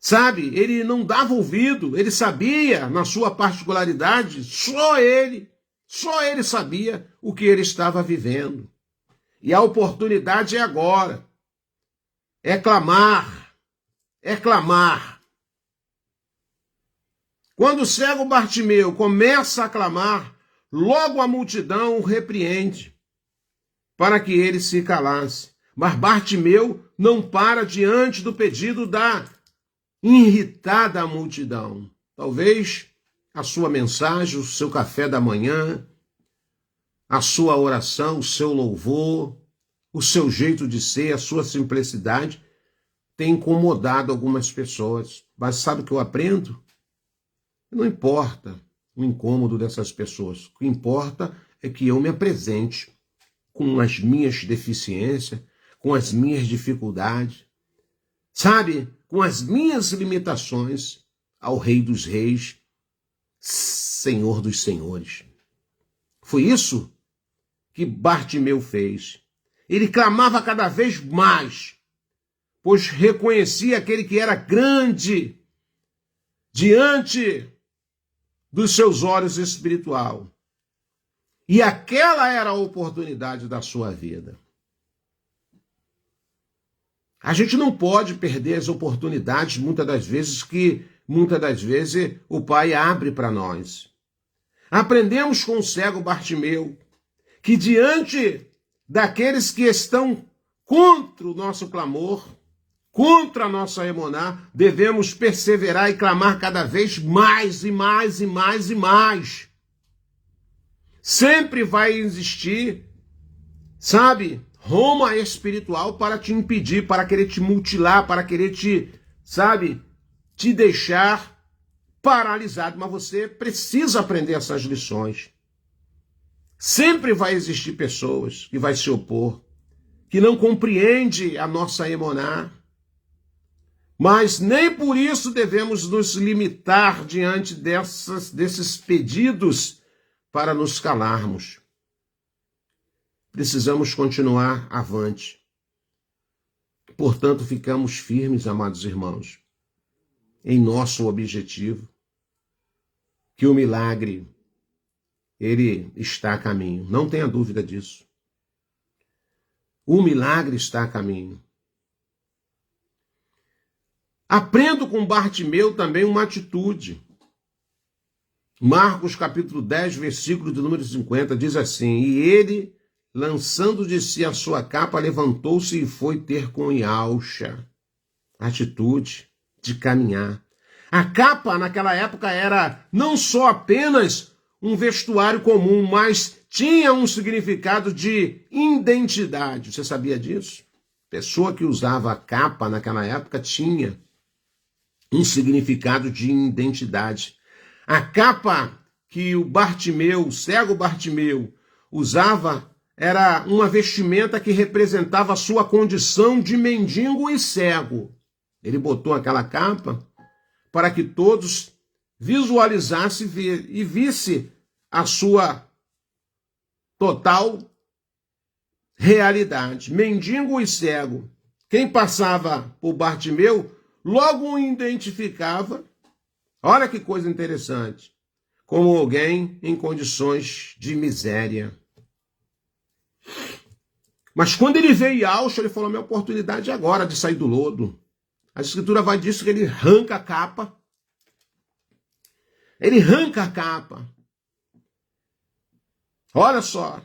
Sabe, ele não dava ouvido, ele sabia, na sua particularidade, só ele sabia o que ele estava vivendo. E a oportunidade é agora. É clamar. Quando o cego Bartimeu começa a clamar, logo a multidão o repreende, para que ele se calasse. Mas Bartimeu não para diante do pedido da irritada multidão. Talvez a sua mensagem, o seu café da manhã, a sua oração, o seu louvor, o seu jeito de ser, a sua simplicidade, tem incomodado algumas pessoas. Mas sabe o que eu aprendo? Não importa o incômodo dessas pessoas. O que importa é que eu me apresente com as minhas deficiências, com as minhas dificuldades, sabe? Com as minhas limitações ao Rei dos Reis, Senhor dos Senhores. Foi isso que Bartimeu fez. Ele clamava cada vez mais, pois reconhecia aquele que era grande diante dos seus olhos espiritual. E aquela era a oportunidade da sua vida. A gente não pode perder as oportunidades, muitas das vezes o Pai abre para nós. Aprendemos com o cego Bartimeu que diante daqueles que estão contra o nosso clamor, contra a nossa emuná, devemos perseverar e clamar cada vez mais e mais e mais e mais. Sempre vai existir, sabe, Roma espiritual para te impedir, para querer te mutilar, para querer te deixar paralisado. Mas você precisa aprender essas lições. Sempre vai existir pessoas que vai se opor, que não compreende a nossa emuná. Mas nem por isso devemos nos limitar diante desses pedidos para nos calarmos. Precisamos continuar avante. Portanto, ficamos firmes, amados irmãos, em nosso objetivo, que o milagre, ele está a caminho. Não tenha dúvida disso. O milagre está a caminho. Aprendo com Bartimeu também uma atitude. Marcos capítulo 10, versículo de número 50, diz assim: E ele, lançando de si a sua capa, levantou-se e foi ter com Iauxa. Atitude de caminhar. A capa naquela época era não só apenas um vestuário comum, mas tinha um significado de identidade. Você sabia disso? Pessoa que usava a capa naquela época tinha um significado de identidade. A capa que o cego Bartimeu, usava era uma vestimenta que representava a sua condição de mendigo e cego. Ele botou aquela capa para que todos visualizassem e vissem a sua total realidade. Mendigo e cego. Quem passava por Bartimeu logo o identificava, olha que coisa interessante, como alguém em condições de miséria. Mas quando ele vê Yahushua, ele falou, minha oportunidade é agora de sair do lodo. A Escritura vai dizer que ele arranca a capa. Ele arranca a capa. Olha só.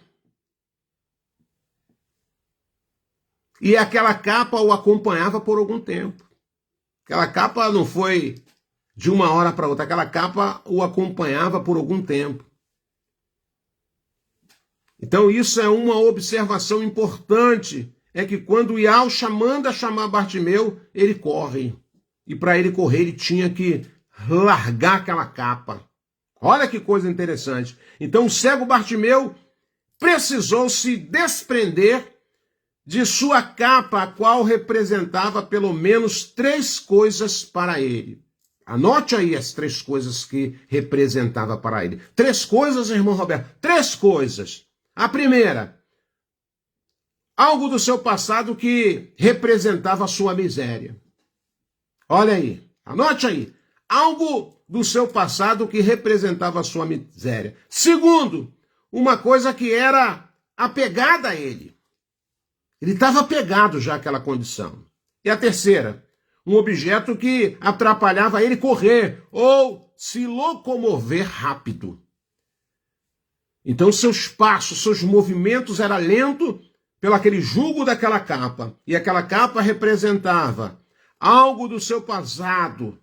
E aquela capa o acompanhava por algum tempo. Aquela capa não foi de uma hora para outra. Aquela capa o acompanhava por algum tempo. Então isso é uma observação importante. É que quando Yahushua manda chamar Bartimeu, ele corre. E para ele correr, ele tinha que largar aquela capa. Olha que coisa interessante. Então o cego Bartimeu precisou se desprender de sua capa, a qual representava pelo menos 3 coisas para ele. Anote aí as 3 coisas que representava para ele. 3 coisas, irmão Roberto. 3 coisas. A primeira, algo do seu passado que representava a sua miséria. Olha aí, anote aí. Algo do seu passado que representava a sua miséria. Segundo, uma coisa que era apegada a ele. Ele estava apegado já àquela condição. E a terceira, um objeto que atrapalhava ele correr ou se locomover rápido. Então seus passos, seus movimentos eram lentos pelo aquele jugo daquela capa. E aquela capa representava algo do seu passado.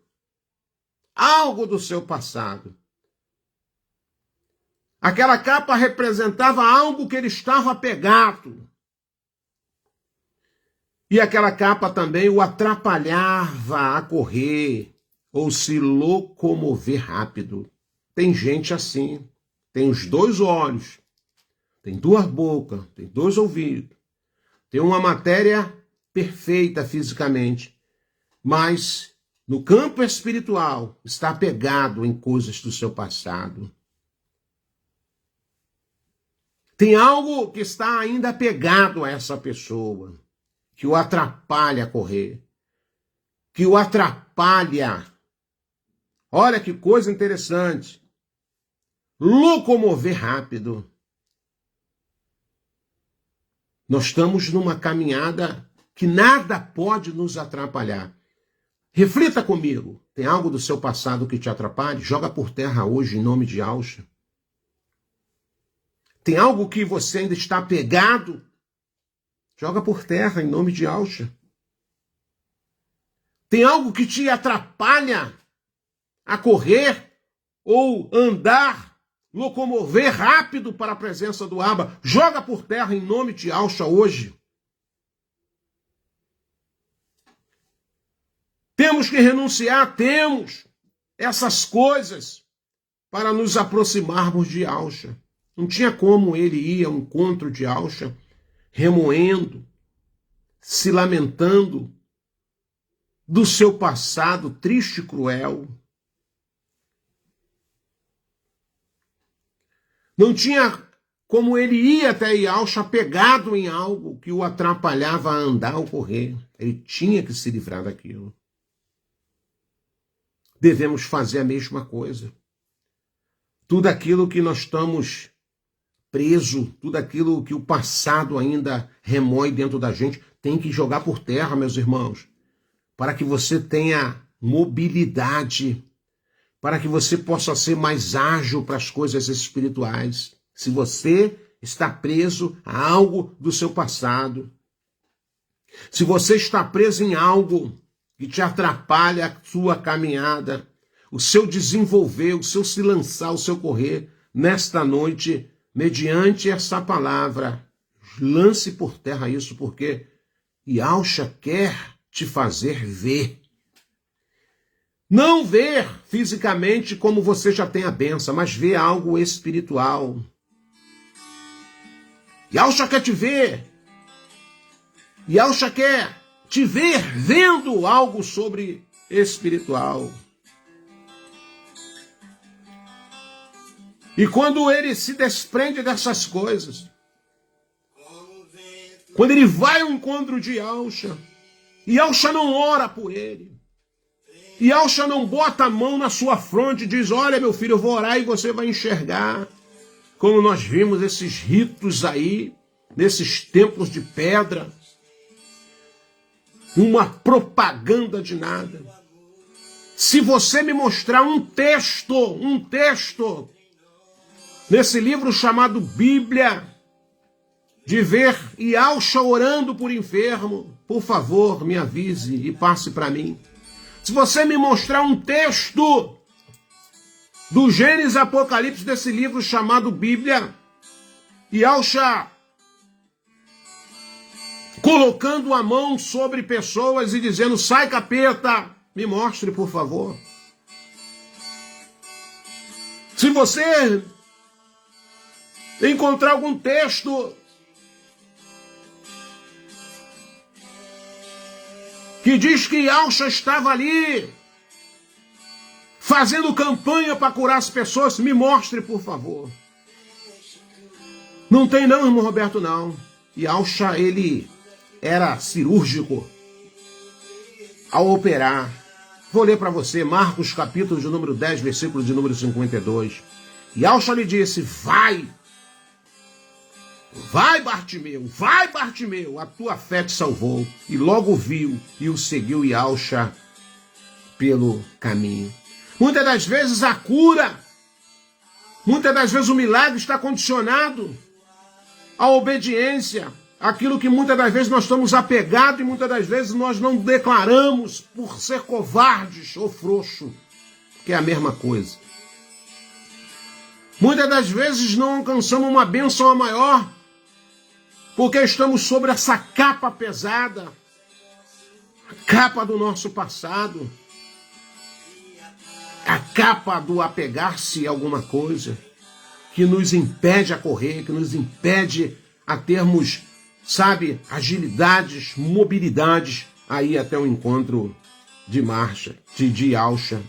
Algo do seu passado. Aquela capa representava algo que ele estava apegado. E aquela capa também o atrapalhava a correr ou se locomover rápido. Tem gente assim. Tem os 2 olhos, tem 2 bocas, tem 2 ouvidos. Tem uma matéria perfeita fisicamente. Mas no campo espiritual está apegado em coisas do seu passado. Tem algo que está ainda apegado a essa pessoa. Que o atrapalha a correr, que o atrapalha. Olha que coisa interessante. Locomover rápido. Nós estamos numa caminhada que nada pode nos atrapalhar. Reflita comigo. Tem algo do seu passado que te atrapalhe? Joga por terra hoje em nome de Yahushua. Tem algo que você ainda está apegado? Joga por terra em nome de Yahushua. Tem algo que te atrapalha a correr ou andar, locomover rápido para a presença do Abba? Joga por terra em nome de Yahushua hoje. Temos que renunciar, temos essas coisas para nos aproximarmos de Yahushua. Não tinha como ele ir ao encontro de Yahushua remoendo, se lamentando do seu passado triste e cruel. Não tinha como ele ir até Yahushua apegado em algo que o atrapalhava a andar ou correr. Ele tinha que se livrar daquilo. Devemos fazer a mesma coisa. Tudo aquilo que nós estamos preso, tudo aquilo que o passado ainda remói dentro da gente, tem que jogar por terra, meus irmãos, para que você tenha mobilidade, para que você possa ser mais ágil para as coisas espirituais. Se você está preso a algo do seu passado, se você está preso em algo que te atrapalha a sua caminhada, o seu desenvolver, o seu se lançar, o seu correr, nesta noite, mediante essa palavra, lance por terra isso, porque Yahushua quer te fazer ver. Não ver fisicamente como você já tem a bênção, mas ver algo espiritual. Yahushua quer te ver. Yahushua quer te ver vendo algo sobre espiritual. E quando ele se desprende dessas coisas, quando ele vai ao encontro de Yahushua, Yahushua não ora por ele, Yahushua não bota a mão na sua fronte e diz, olha meu filho, eu vou orar e você vai enxergar, como nós vimos esses ritos aí, nesses templos de pedra, uma propaganda de nada. Se você me mostrar um texto, nesse livro chamado Bíblia, de ver Yahshua orando por enfermo, por favor, me avise e passe para mim. Se você me mostrar um texto do Gênesis Apocalipse, desse livro chamado Bíblia, Yahshua colocando a mão sobre pessoas e dizendo, sai capeta, me mostre, por favor. Se você encontrar algum texto que diz que Yahshua estava ali fazendo campanha para curar as pessoas, me mostre, por favor. Não tem não, irmão Roberto, não. Yahshua, ele era cirúrgico ao operar. Vou ler para você Marcos capítulo de número 10, versículo de número 52. Yahshua lhe disse, vai Bartimeu, a tua fé te salvou. E logo viu e o seguiu Yahshua pelo caminho. Muitas das vezes a cura, muitas das vezes o milagre está condicionado à obediência, aquilo que muitas das vezes nós estamos apegados e muitas das vezes nós não declaramos por ser covardes ou frouxo, que é a mesma coisa. Muitas das vezes não alcançamos uma bênção a maior, porque estamos sobre essa capa pesada, a capa do nosso passado, a capa do apegar-se a alguma coisa, que nos impede a correr, que nos impede a termos, sabe, agilidades, mobilidades, aí até o encontro de marcha, de Yahshua.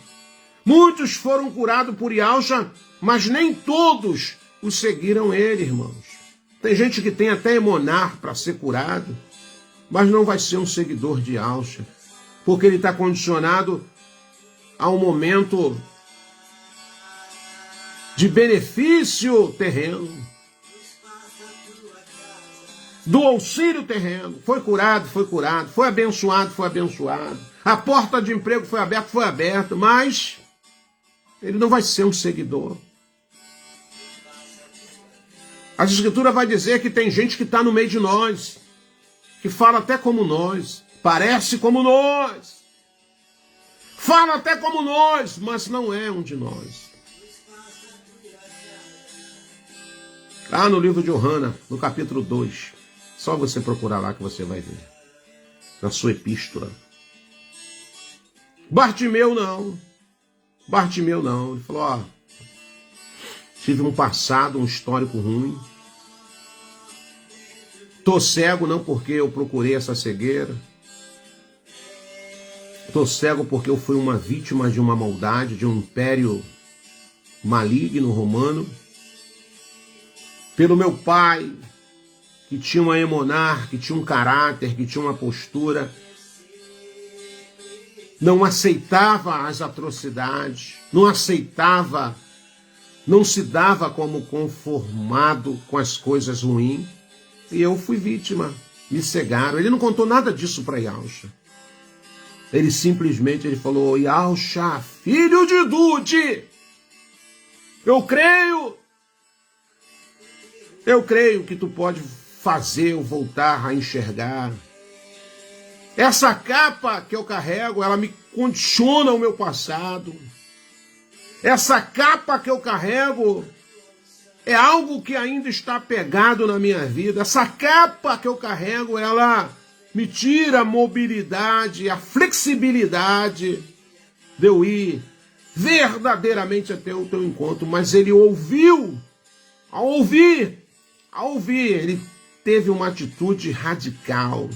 Muitos foram curados por Yahshua, mas nem todos o seguiram ele, irmãos. Tem gente que tem até emunar para ser curado, mas não vai ser um seguidor de Yahshua, porque ele está condicionado a um momento de benefício terreno, do auxílio terreno. Foi curado, foi abençoado, a porta de emprego foi aberta, mas ele não vai ser um seguidor. A Escritura vai dizer que tem gente que está no meio de nós, que fala até como nós, parece como nós, fala até como nós, mas não é um de nós. Lá no livro de Johanna, no capítulo 2, só você procurar lá que você vai ver, na sua epístola. Bartimeu não, ele falou, ó, tive um passado, um histórico ruim, tô cego não porque eu procurei essa cegueira, tô cego porque eu fui uma vítima de uma maldade, de um império maligno romano, pelo meu pai, que tinha uma emunar, que tinha um caráter, que tinha uma postura, não aceitava as atrocidades, não se dava como conformado com as coisas ruins, e eu fui vítima, me cegaram. Ele não contou nada disso para Yahshua. Ele simplesmente falou, Yahshua, filho de Dude, eu creio que tu pode fazer eu voltar a enxergar. Essa capa que eu carrego, ela me condiciona ao meu passado. Essa capa que eu carrego é algo que ainda está pegado na minha vida. Essa capa que eu carrego, ela me tira a mobilidade, a flexibilidade de eu ir verdadeiramente até o teu encontro. Mas ele ouviu, ao ouvir, ele teve uma atitude radical.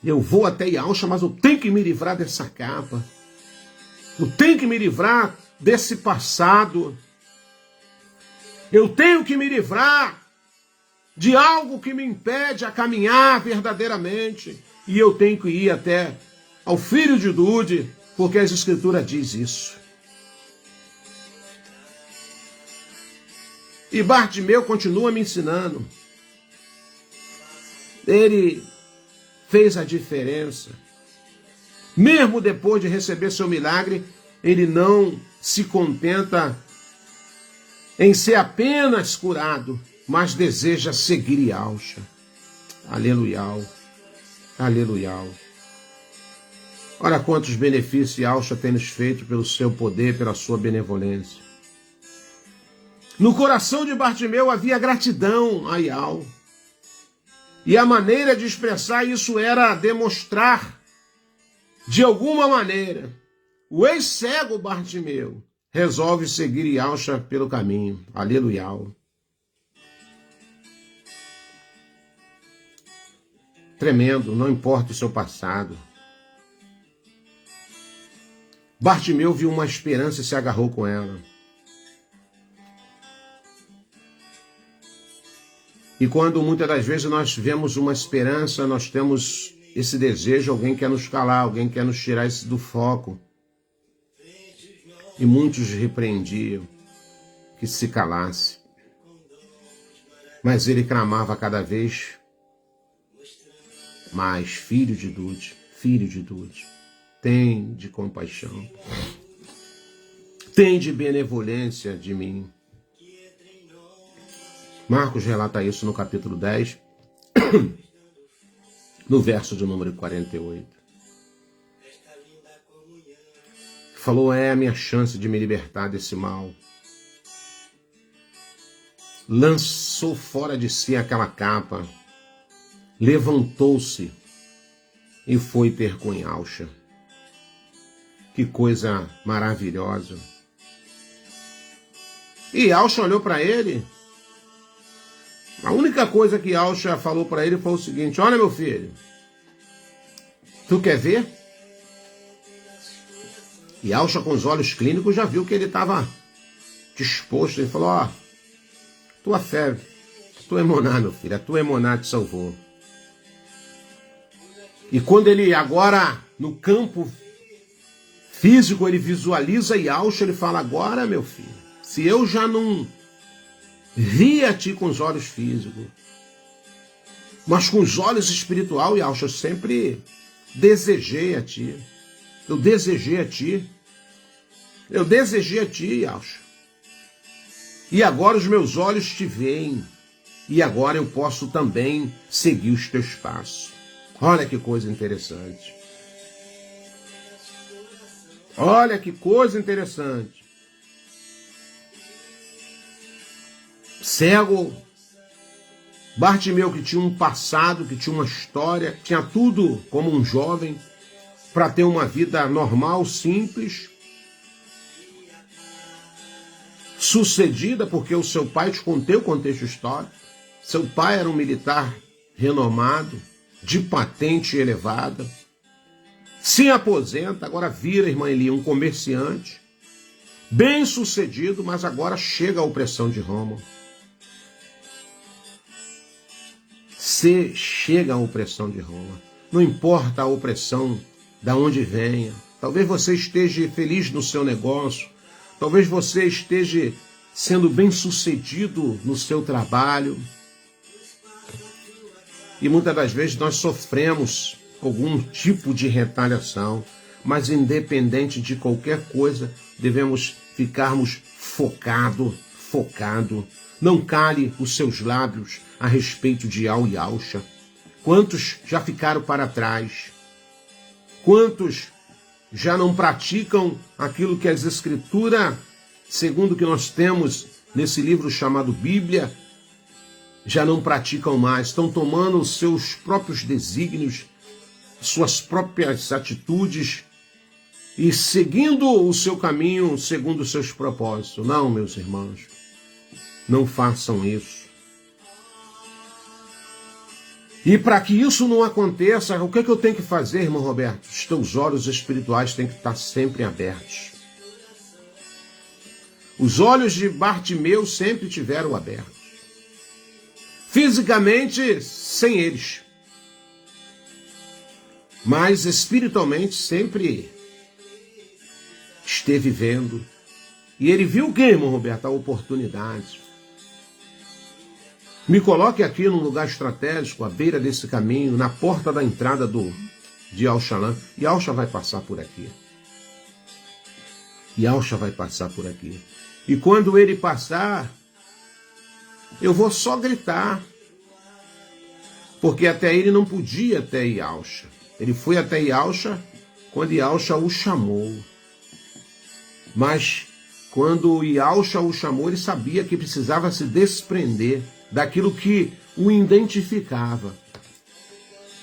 Eu vou até Yahshua, mas eu tenho que me livrar dessa capa. Eu tenho que me livrar desse passado. Eu tenho que me livrar de algo que me impede a caminhar verdadeiramente. E eu tenho que ir até ao filho de Dude, porque as Escrituras diz isso. E Bartimeu continua me ensinando. Ele fez a diferença. Mesmo depois de receber seu milagre, ele não se contenta em ser apenas curado, mas deseja seguir Yahshua. Aleluia. Aleluia. Olha quantos benefícios Yahshua tem nos feito pelo seu poder, pela sua benevolência. No coração de Bartimeu havia gratidão a Yahweh. E a maneira de expressar isso era demonstrar, de alguma maneira, o ex-cego Bartimeu resolve seguir Yahshua pelo caminho. Aleluia. Tremendo, não importa o seu passado. Bartimeu viu uma esperança e se agarrou com ela. E quando muitas das vezes nós vemos uma esperança, nós temos esse desejo, alguém quer nos calar, alguém quer nos tirar isso do foco. E muitos repreendiam que se calasse. Mas ele clamava cada vez mais: filho de Dude, tem de compaixão, tem de benevolência de mim. Marcos relata isso no capítulo 10, no verso de número 48. Falou: é a minha chance de me libertar desse mal. Lançou fora de si aquela capa, levantou-se e foi ter com Yahshua. Que coisa maravilhosa. E Yahshua olhou para ele. A única coisa que Yahshua falou para ele foi o seguinte: olha, meu filho, tu quer ver? E Yahshua, com os olhos clínicos, já viu que ele estava disposto. Ele falou: ó, tua fé, tua emuná, meu filho, a tua emuná te salvou. E quando ele agora, no campo físico, ele visualiza Yahshua, ele fala: agora, meu filho, se eu já não vi a ti com os olhos físicos, mas com os olhos espirituais, Yahshua, eu sempre desejei a ti. Eu desejei a ti. Eu desejei a ti, Yahshua. E agora os meus olhos te veem. E agora eu posso também seguir os teus passos. Olha que coisa interessante. Olha que coisa interessante. Cego, Bartimeu, que tinha um passado, que tinha uma história, tinha tudo como um jovem para ter uma vida normal, simples, sucedida, porque o seu pai, te contei o contexto histórico, seu pai era um militar renomado, de patente elevada, se aposenta, agora vira, irmã Eli, um comerciante, bem sucedido, mas agora chega a opressão de Roma. Se chega a opressão de Roma, não importa a opressão da onde venha, talvez você esteja feliz no seu negócio, talvez você esteja sendo bem sucedido no seu trabalho, e muitas das vezes nós sofremos algum tipo de retaliação, mas independente de qualquer coisa, devemos ficarmos focado. Não cale os seus lábios a respeito de Yahshua. Quantos já ficaram para trás? Quantos já não praticam aquilo que as Escrituras, segundo o que nós temos nesse livro chamado Bíblia, já não praticam mais? Estão tomando os seus próprios desígnios, suas próprias atitudes e seguindo o seu caminho segundo os seus propósitos. Não, meus irmãos, não façam isso. E para que isso não aconteça, o que eu tenho que fazer, irmão Roberto? Os teus olhos espirituais têm que estar sempre abertos. Os olhos de Bartimeu sempre tiveram abertos. Fisicamente, sem eles. Mas espiritualmente sempre esteve vendo. E ele viu o que, irmão Roberto? A oportunidade. Me coloque aqui num lugar estratégico, à beira desse caminho, na porta da entrada de Al-Shalom, e Alcha vai passar por aqui. E Alcha vai passar por aqui. E quando ele passar, eu vou só gritar. Porque até ele não podia até Yalcha. Ele foi até Yalcha quando Yalcha o chamou. Mas quando Yalcha o chamou, ele sabia que precisava se desprender daquilo que o identificava.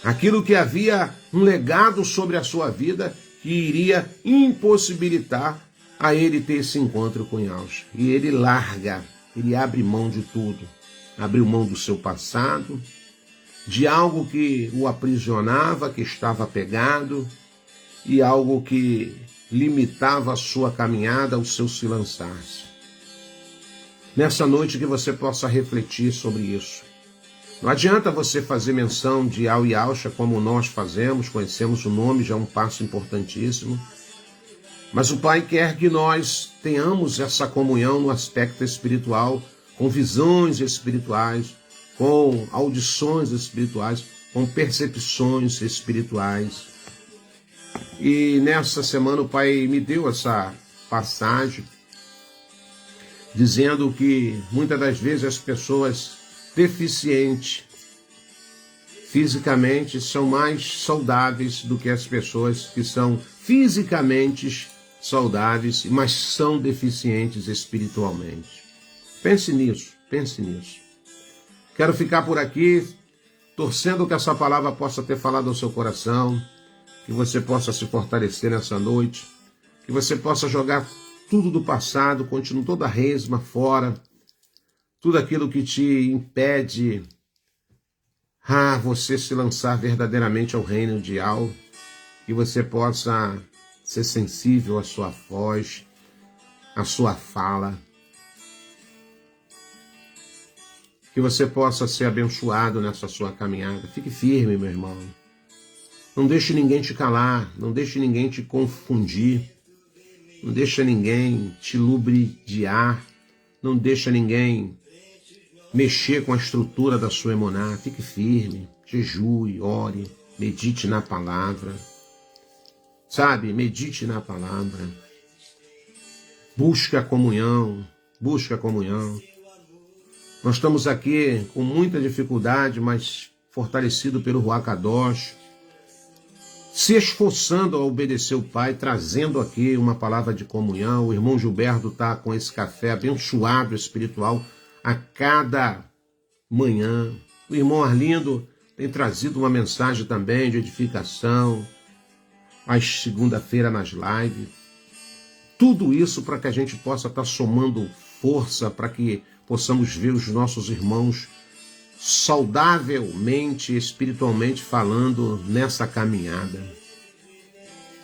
Aquilo que havia um legado sobre a sua vida que iria impossibilitar a ele ter esse encontro com Yalcha. E ele larga, ele abre mão de tudo. Abriu mão do seu passado, de algo que o aprisionava, que estava apegado, e algo que limitava a sua caminhada, o seu se lançar-se. Nessa noite que você possa refletir sobre isso. Não adianta você fazer menção de Al e Alcha como nós fazemos, conhecemos o nome, já é um passo importantíssimo. Mas o Pai quer que nós tenhamos essa comunhão no aspecto espiritual, com visões espirituais, com audições espirituais, com percepções espirituais. E nessa semana o Pai me deu essa passagem, dizendo que muitas das vezes as pessoas deficientes fisicamente são mais saudáveis do que as pessoas que são fisicamente saudáveis, mas são deficientes espiritualmente. Pense nisso, pense nisso. Quero ficar por aqui, torcendo que essa palavra possa ter falado ao seu coração, que você possa se fortalecer nessa noite, que você possa jogar tudo do passado, continua toda a resma fora, tudo aquilo que te impede você se lançar verdadeiramente ao reino de Al, que você possa ser sensível à sua voz, à sua fala, que você possa ser abençoado nessa sua caminhada. Fique firme, meu irmão. Não deixe ninguém te calar, não deixe ninguém te confundir, não deixe ninguém te lubridiar, não deixe ninguém mexer com a estrutura da sua emuná. Fique firme, jejue, ore, medite na palavra. Sabe, medite na palavra. Busque a comunhão, busque a comunhão. Nós estamos aqui com muita dificuldade, mas fortalecido pelo Ruach Kadosh, se esforçando a obedecer o Pai, trazendo aqui uma palavra de comunhão. O irmão Gilberto está com esse café abençoado espiritual a cada manhã. O irmão Arlindo tem trazido uma mensagem também de edificação, às segunda-feira nas lives. Tudo isso para que a gente possa estar somando força, para que possamos ver os nossos irmãos saudavelmente, espiritualmente falando nessa caminhada.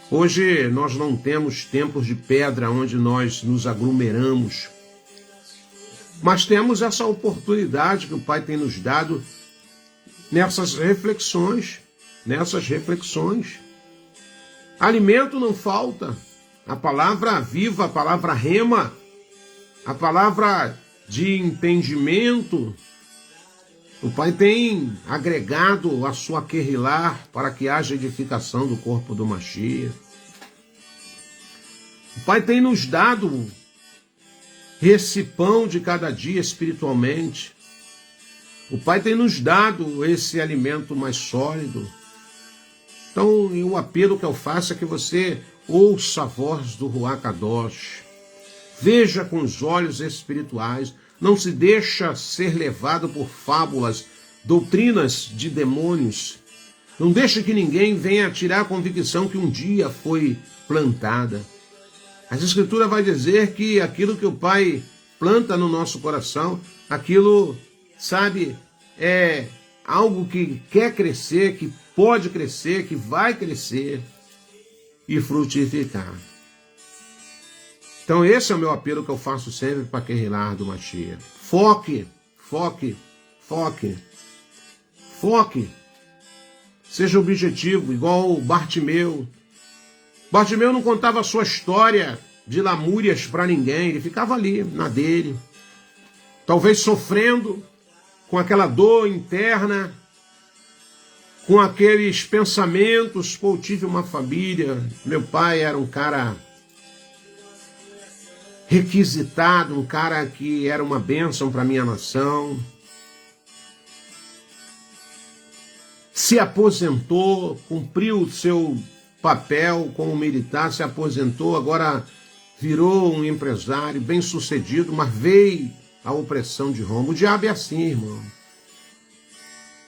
Hoje nós não temos templos de pedra onde nós nos aglomeramos, mas temos essa oportunidade que o Pai tem nos dado nessas reflexões, Alimento não falta, a palavra viva, a palavra rema, a palavra de entendimento, o Pai tem agregado a sua querrilar para que haja edificação do corpo do Mashiach. O Pai tem nos dado esse pão de cada dia espiritualmente. O Pai tem nos dado esse alimento mais sólido. Então, o apelo que eu faço é que você ouça a voz do Ruach Kadosh. Veja com os olhos espirituais. Não se deixa ser levado por fábulas, doutrinas de demônios. Não deixe que ninguém venha tirar a convicção que um dia foi plantada. A Escritura vai dizer que aquilo que o Pai planta no nosso coração, aquilo, sabe, é algo que quer crescer, que pode crescer, que vai crescer e frutificar. Então esse é o meu apelo que eu faço sempre para Querrilar do Mashiach. Foque, foque, foque, foque. Seja objetivo, igual o Bartimeu. Bartimeu não contava a sua história de lamúrias para ninguém, ele ficava ali, na dele. Talvez sofrendo, com aquela dor interna, com aqueles pensamentos. Pô, eu tive uma família, meu pai era um cara requisitado, um cara que era uma bênção para minha nação. Se aposentou, cumpriu o seu papel como militar, se aposentou, agora virou um empresário bem-sucedido, mas veio a opressão de Roma. O diabo é assim, irmão.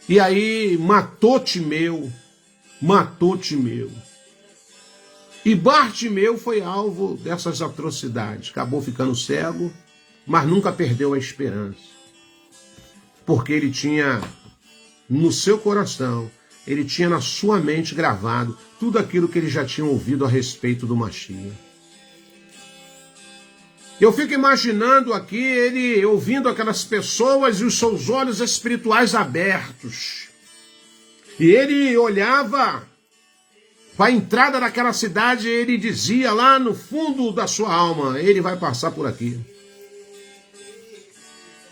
E aí matou Timeu. E Bartimeu foi alvo dessas atrocidades. Acabou ficando cego, mas nunca perdeu a esperança. Porque ele tinha no seu coração, ele tinha na sua mente gravado tudo aquilo que ele já tinha ouvido a respeito do Mashiach. Eu fico imaginando aqui ele ouvindo aquelas pessoas e os seus olhos espirituais abertos. E ele olhava para a entrada daquela cidade e ele dizia lá no fundo da sua alma, ele vai passar por aqui.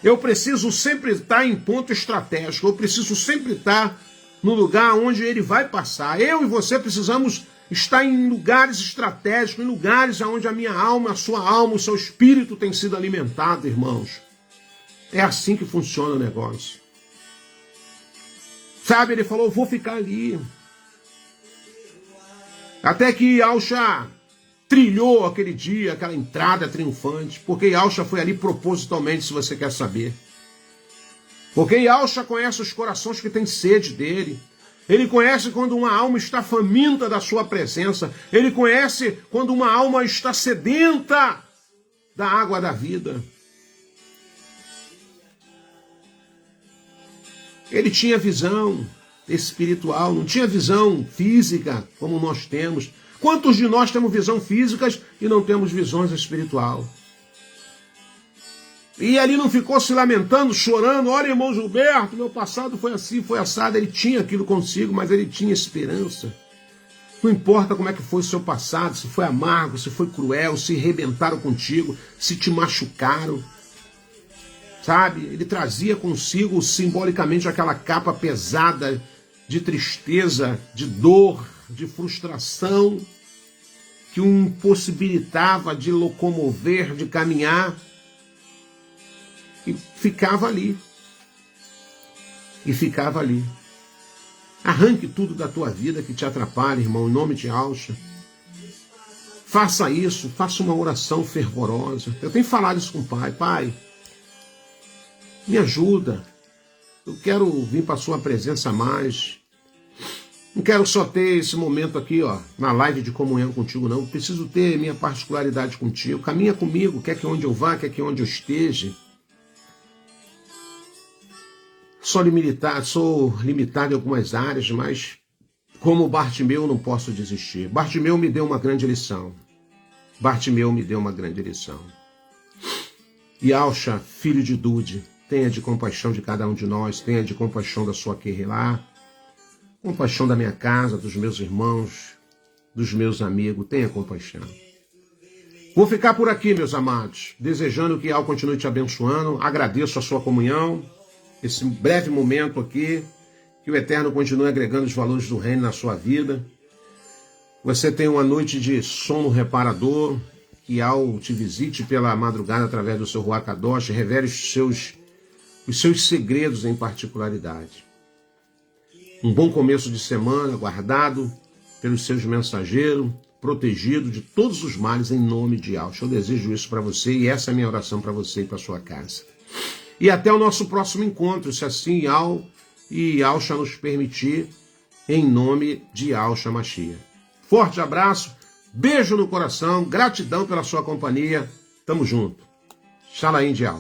Eu preciso sempre estar em ponto estratégico, eu preciso sempre estar no lugar onde ele vai passar. Eu e você precisamos estar em lugares estratégicos, em lugares onde a minha alma, a sua alma, o seu espírito tem sido alimentado, irmãos. É assim que funciona o negócio. Sabe, ele falou, vou ficar ali. Até que Yahusha trilhou aquele dia, aquela entrada triunfante, porque Yahusha foi ali propositalmente, se você quer saber. Porque Yahusha conhece os corações que têm sede dele. Ele conhece quando uma alma está faminta da sua presença. Ele conhece quando uma alma está sedenta da água da vida. Ele tinha visão espiritual, não tinha visão física como nós temos. Quantos de nós temos visão física e não temos visões espiritual? E ali não ficou se lamentando, chorando, olha, irmão Gilberto, meu passado foi assim, foi assado. Ele tinha aquilo consigo, mas ele tinha esperança. Não importa como é que foi o seu passado, se foi amargo, se foi cruel, se arrebentaram contigo, se te machucaram. Sabe, ele trazia consigo simbolicamente aquela capa pesada de tristeza, de dor, de frustração, que o impossibilitava de locomover, de caminhar. E ficava ali. Arranque tudo da tua vida que te atrapalha, irmão, em nome de Yahusha. Faça isso, faça uma oração fervorosa. Eu tenho falado isso com o Pai. Pai, me ajuda. Eu quero vir para a sua presença mais. Não quero só ter esse momento aqui, ó, na live de comunhão contigo, não. Eu preciso ter minha particularidade contigo. Caminha comigo, quer que onde eu vá, quer que onde eu esteja. Sou limitado em algumas áreas, mas como Bartimeu não posso desistir. Bartimeu me deu uma grande lição. Yahusha, filho de Dude, tenha de compaixão de cada um de nós, tenha de compaixão da sua Querelá, compaixão da minha casa, dos meus irmãos, dos meus amigos, tenha compaixão. Vou ficar por aqui, meus amados, desejando que Yahweh continue te abençoando, agradeço a sua comunhão, esse breve momento aqui, que o Eterno continue agregando os valores do reino na sua vida. Você tem uma noite de sono reparador, que Yahweh te visite pela madrugada através do seu Ruach Kadosh, revele os seus segredos em particularidade. Um bom começo de semana, guardado pelos seus mensageiros, protegido de todos os males em nome de Yahweh. Eu desejo isso para você e essa é a minha oração para você e para sua casa. E até o nosso próximo encontro, se assim Yahusha nos permitir, em nome de Yahusha Mashiach. Forte abraço, beijo no coração, gratidão pela sua companhia. Tamo junto. Shalom de Yahweh.